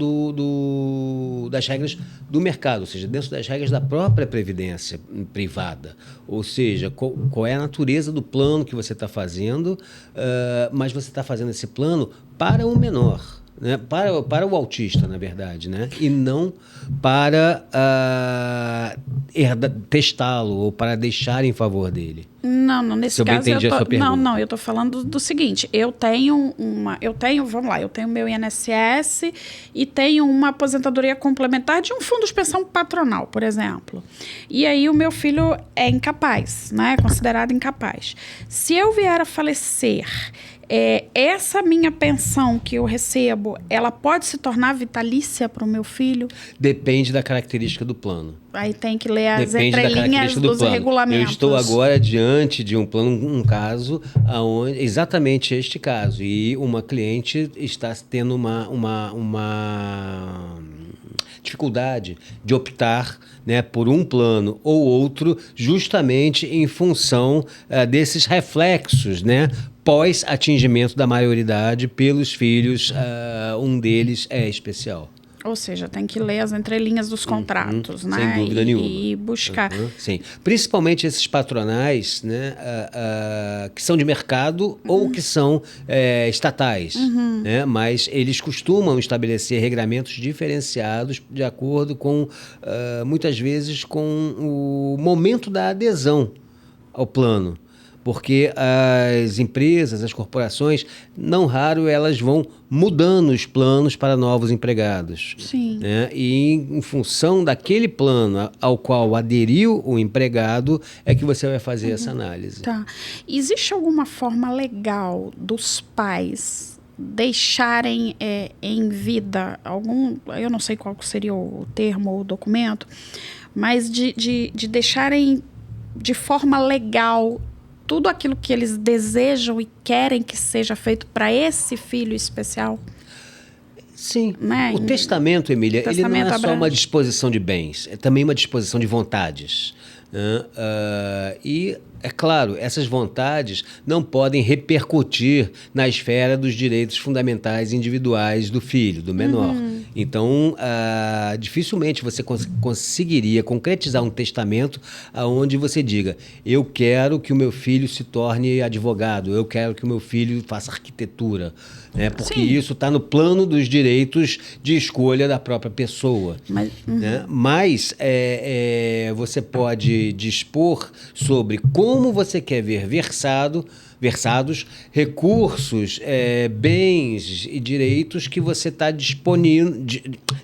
das regras do mercado, ou seja, dentro das regras da própria previdência privada. Ou seja, qual é a natureza do plano que você está fazendo, mas você está fazendo esse plano para o menor. Né? Para o autista, na verdade, né? E não para testá-lo ou para deixar em favor dele. Não, nesse caso eu tô, eu tô falando do seguinte, eu tenho meu INSS e tenho uma aposentadoria complementar de um fundo de pensão patronal, por exemplo. E aí o meu filho é incapaz, né? É considerado incapaz. Se eu vier a falecer, essa minha pensão que eu recebo, ela pode se tornar vitalícia para o meu filho? Depende da característica do plano. Aí tem que ler as entrelinhas dos regulamentos. Eu estou agora diante de um plano, um caso, exatamente este caso. E uma cliente está tendo uma dificuldade de optar, né, por um plano ou outro, justamente em função desses reflexos, né, pós-atingimento da maioridade pelos filhos, um deles é especial. Ou seja, tem que ler as entrelinhas dos contratos, né? Sem dúvida nenhuma. E buscar. Sim. Principalmente esses patronais, né, que são de mercado ou que são estatais. Né? Mas eles costumam estabelecer regramentos diferenciados de acordo com, muitas vezes, com o momento da adesão ao plano. Porque as empresas, as corporações, não raro elas vão mudando os planos para novos empregados. Sim. Né? E em função daquele plano ao qual aderiu o empregado, é que você vai fazer essa análise. Tá. Existe alguma forma legal dos pais deixarem em vida eu não sei qual seria o termo ou o documento, mas de deixarem de forma legal tudo aquilo que eles desejam e querem que seja feito para esse filho especial? Sim. Né? O testamento, Emília, ele não é só uma disposição de bens, é também uma disposição de vontades. Né? E, é claro, essas vontades não podem repercutir na esfera dos direitos fundamentais individuais do filho, do menor. Então, dificilmente você conseguiria concretizar um testamento onde você diga: eu quero que o meu filho se torne advogado, eu quero que o meu filho faça arquitetura. Né? Porque isso está no plano dos direitos de escolha da própria pessoa. Né? Mas você pode dispor sobre como você quer ver versados recursos, bens e direitos que você está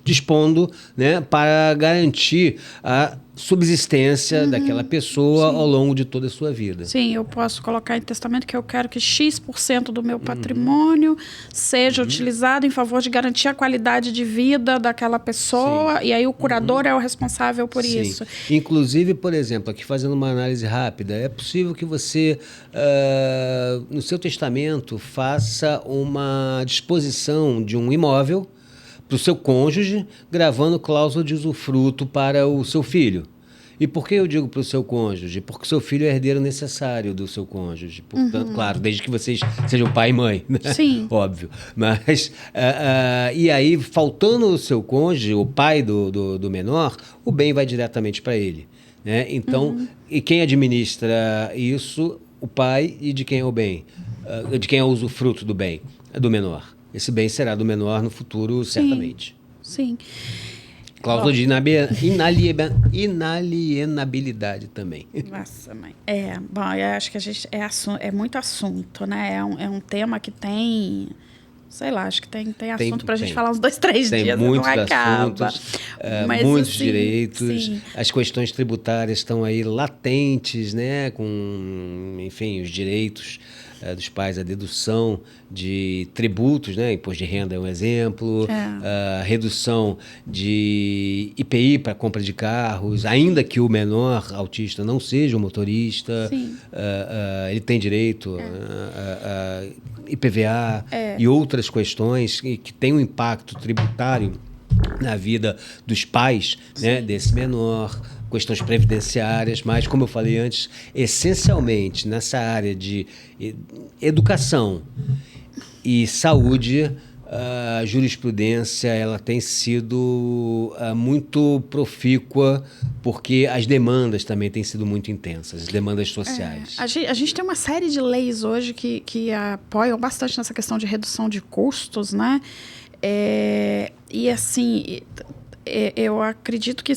dispondo, né, para garantir a subsistência daquela pessoa ao longo de toda a sua vida. Sim, eu posso colocar em testamento que eu quero que X% do meu patrimônio seja utilizado em favor de garantir a qualidade de vida daquela pessoa, e aí o curador é o responsável por isso. Inclusive, por exemplo, aqui fazendo uma análise rápida, é possível que você, no seu testamento, faça uma disposição de um imóvel para o seu cônjuge, gravando cláusula de usufruto para o seu filho. E por que eu digo para o seu cônjuge? Porque o seu filho é herdeiro necessário do seu cônjuge. Portanto, claro, desde que vocês sejam pai e mãe, né? Sim. Óbvio. Mas, e aí, faltando o seu cônjuge, o pai do menor, o bem vai diretamente para ele. Né? Então, e quem administra isso? O pai. E de quem é o bem? De quem é o usufruto do bem? É do menor. Esse bem será do menor no futuro, certamente. Sim. Cláusula de inalienabilidade também. Nossa, mãe. Bom, eu acho que a gente é muito assunto, né? É um tema que tem, sei lá, acho que tem assunto pra gente falar uns 2, 3 dias, muitos não acaba. Assuntos, Mas, muitos assim, direitos, sim. As questões tributárias estão aí latentes, né? Com, enfim, os direitos dos pais, a dedução de tributos, né? Imposto de renda é um exemplo, a redução de IPI para compra de carros, ainda que o menor autista não seja um motorista, ele tem direito a IPVA e outras questões que têm um impacto tributário na vida dos pais, né, desse menor, questões previdenciárias, mas, como eu falei antes, essencialmente nessa área de educação e saúde, a jurisprudência ela tem sido muito profícua, porque as demandas também têm sido muito intensas, as demandas sociais. A gente tem uma série de leis hoje que apoiam bastante nessa questão de redução de custos, né? E assim, eu acredito que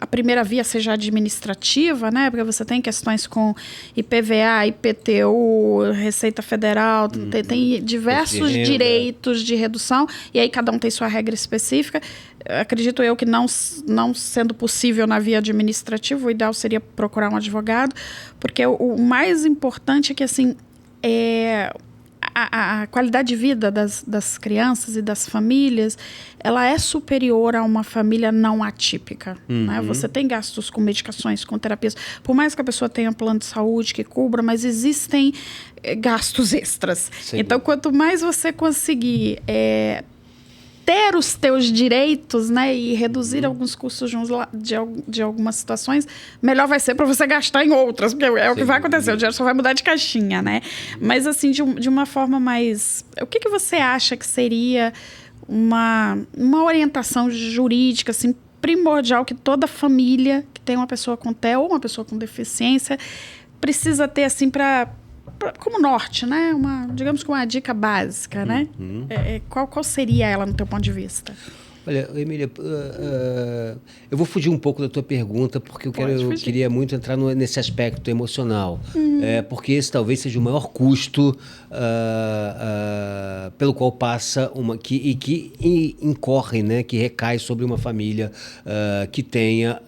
a primeira via seja administrativa, né? Porque você tem questões com IPVA, IPTU, Receita Federal, tem diversos direitos de redução, e aí cada um tem sua regra específica. Acredito eu que não sendo possível na via administrativa, o ideal seria procurar um advogado, porque o mais importante é que, assim, a qualidade de vida das crianças e das famílias, ela é superior a uma família não atípica. Né? Você tem gastos com medicações, com terapias. Por mais que a pessoa tenha um plano de saúde que cubra, mas existem gastos extras. Então, quanto mais você conseguir ter os teus direitos, né, e reduzir alguns custos de algumas situações, melhor vai ser para você gastar em outras, porque é o que vai acontecer, o dinheiro só vai mudar de caixinha, né? Mas, assim, de uma forma mais... O que você acha que seria uma orientação jurídica, assim, primordial que toda família que tem uma pessoa com TEA ou uma pessoa com deficiência precisa ter, assim, como norte, né? Digamos que uma dica básica, né? Qual seria ela no teu ponto de vista? Olha, Emília, eu vou fugir um pouco da tua pergunta, porque eu queria muito entrar nesse aspecto emocional. Porque esse talvez seja o maior custo pelo qual passa que incorre, né, que recai sobre uma família que tenha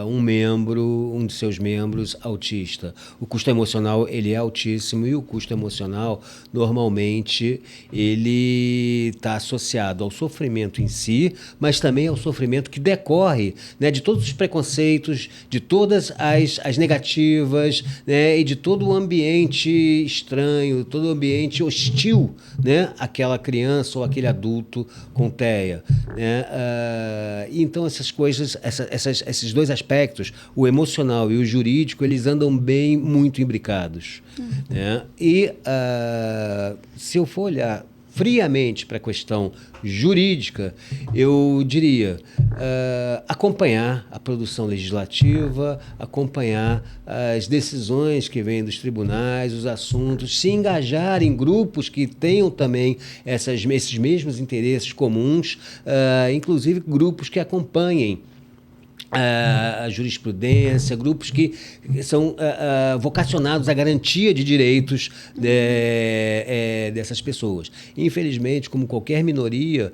um de seus membros autista. O custo emocional ele é altíssimo, e o custo emocional normalmente ele está associado ao sofrimento em si, mas também ao sofrimento que decorre, né, de todos os preconceitos, de todas as negativas, né, e de todo o ambiente estranho, todo o ambiente hostil, né, àquela criança ou aquele adulto com TEA. Né? Então essas coisas, esses dois aspectos, o emocional e o jurídico, eles andam bem muito imbricados. Né? E se eu for olhar friamente para a questão jurídica, eu diria acompanhar a produção legislativa, acompanhar as decisões que vêm dos tribunais, os assuntos, se engajar em grupos que tenham também esses mesmos interesses comuns, inclusive grupos que acompanhem a jurisprudência, grupos que são vocacionados à garantia de direitos dessas pessoas. Infelizmente, como qualquer minoria,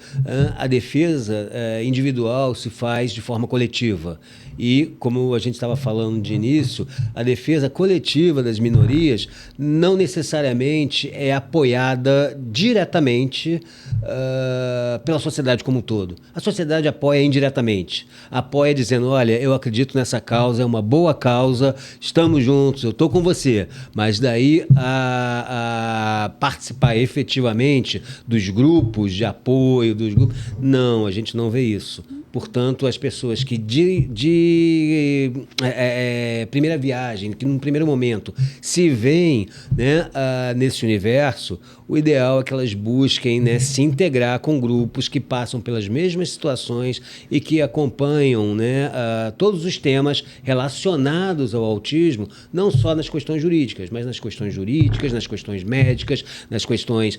a defesa individual se faz de forma coletiva. E, como a gente estava falando de início, a defesa coletiva das minorias não necessariamente é apoiada diretamente pela sociedade como um todo. A sociedade apoia indiretamente. Apoia dizendo, olha, eu acredito nessa causa, é uma boa causa, estamos juntos, eu estou com você. Mas daí a participar efetivamente dos grupos de apoio, não, a gente não vê isso. Portanto, as pessoas que de primeira viagem, que num primeiro momento se veem, né, nesse universo, o ideal é que elas busquem, né, se integrar com grupos que passam pelas mesmas situações e que acompanham, né, todos os temas relacionados ao autismo, não só nas questões jurídicas, mas nas questões jurídicas, nas questões médicas, nas questões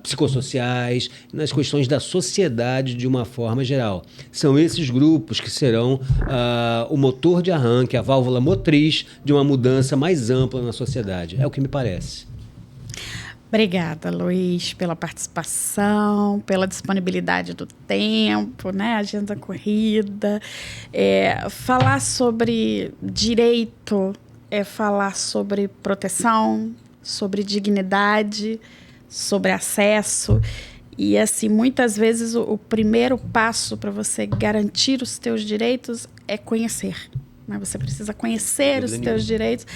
psicossociais, nas questões da sociedade de uma forma geral. São esses grupos que serão o motor de arranque, a válvula motriz de uma mudança mais ampla na sociedade. É o que me parece. Obrigada, Luiz, pela participação, pela disponibilidade do tempo, né? Agenda corrida. Falar sobre direito é falar sobre proteção, sobre dignidade, sobre acesso. E, assim, muitas vezes o primeiro passo para você garantir os teus direitos é conhecer, né? Você precisa conhecer os teus direitos.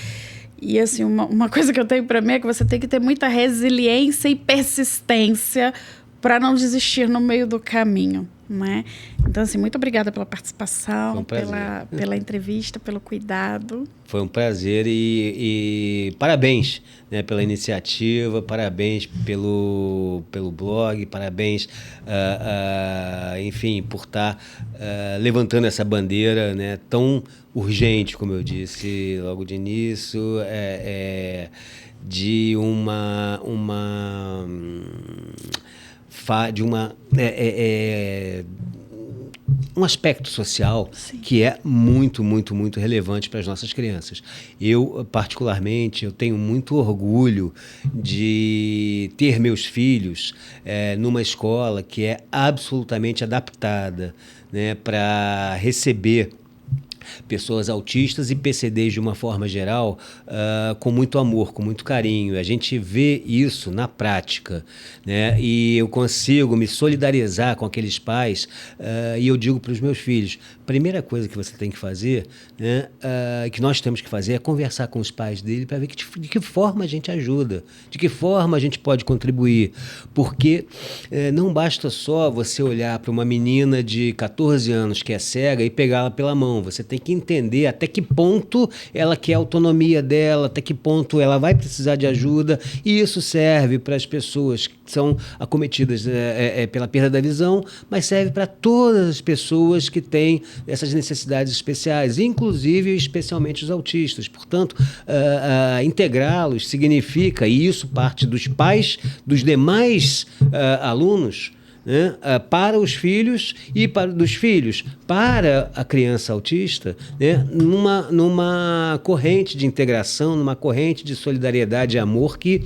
E, assim, uma coisa que eu tenho para mim é que você tem que ter muita resiliência e persistência para não desistir no meio do caminho, né? Então, assim, muito obrigada pela participação, pela entrevista, pelo cuidado. Foi um prazer e parabéns, né, pela iniciativa, parabéns pelo blog, parabéns, enfim, por estar levantando essa bandeira, né, tão urgente, como eu disse logo de início, de um aspecto social. Sim. Que é muito, muito, muito relevante para as nossas crianças. Eu, particularmente, eu tenho muito orgulho de ter meus filhos numa escola que é absolutamente adaptada, né, para receber pessoas autistas e PCDs de uma forma geral, com muito amor, com muito carinho. A gente vê isso na prática, né? E eu consigo me solidarizar com aqueles pais, e eu digo para os meus filhos, primeira coisa que você tem que fazer, né, que nós temos que fazer, é conversar com os pais dele para ver de que forma a gente ajuda, de que forma a gente pode contribuir, porque não basta só você olhar para uma menina de 14 anos que é cega e pegá-la pela mão. Você tem que entender até que ponto ela quer a autonomia dela, até que ponto ela vai precisar de ajuda, e isso serve para as pessoas que são acometidas pela perda da visão, mas serve para todas as pessoas que têm essas necessidades especiais, inclusive e especialmente os autistas. Portanto, integrá-los significa, e isso parte dos pais, dos demais alunos, né, para os filhos e dos filhos para a criança autista, né, numa corrente de integração, numa corrente de solidariedade e amor que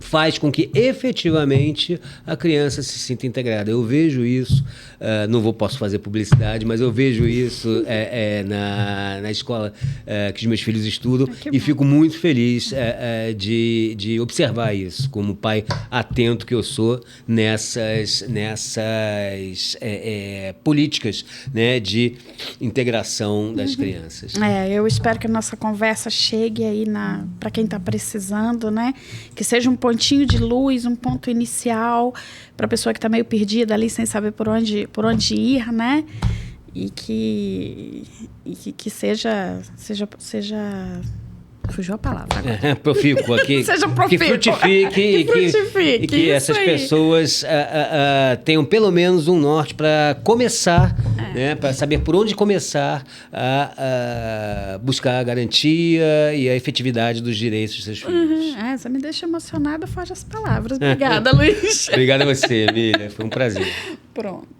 faz com que efetivamente a criança se sinta integrada. Eu vejo isso, posso fazer publicidade, mas eu vejo isso na escola que os meus filhos estudam, e fico muito feliz de observar isso, como pai atento que eu sou nessas políticas, né, de integração das crianças. Eu espero que a nossa conversa chegue aí para quem está precisando, né, que seja um pontinho de luz, um ponto inicial para a pessoa que está meio perdida ali, sem saber por onde ir, né? E que seja fugiu a palavra agora. Profícuo aqui. Seja profícuo. Que frutifique e que essas pessoas tenham pelo menos um norte para começar, né, para saber por onde começar a buscar a garantia e a efetividade dos direitos dos seus filhos. Você me deixa emocionada, foge as palavras. Obrigada, Luiz. Obrigada a você, Emília. Foi um prazer. Pronto.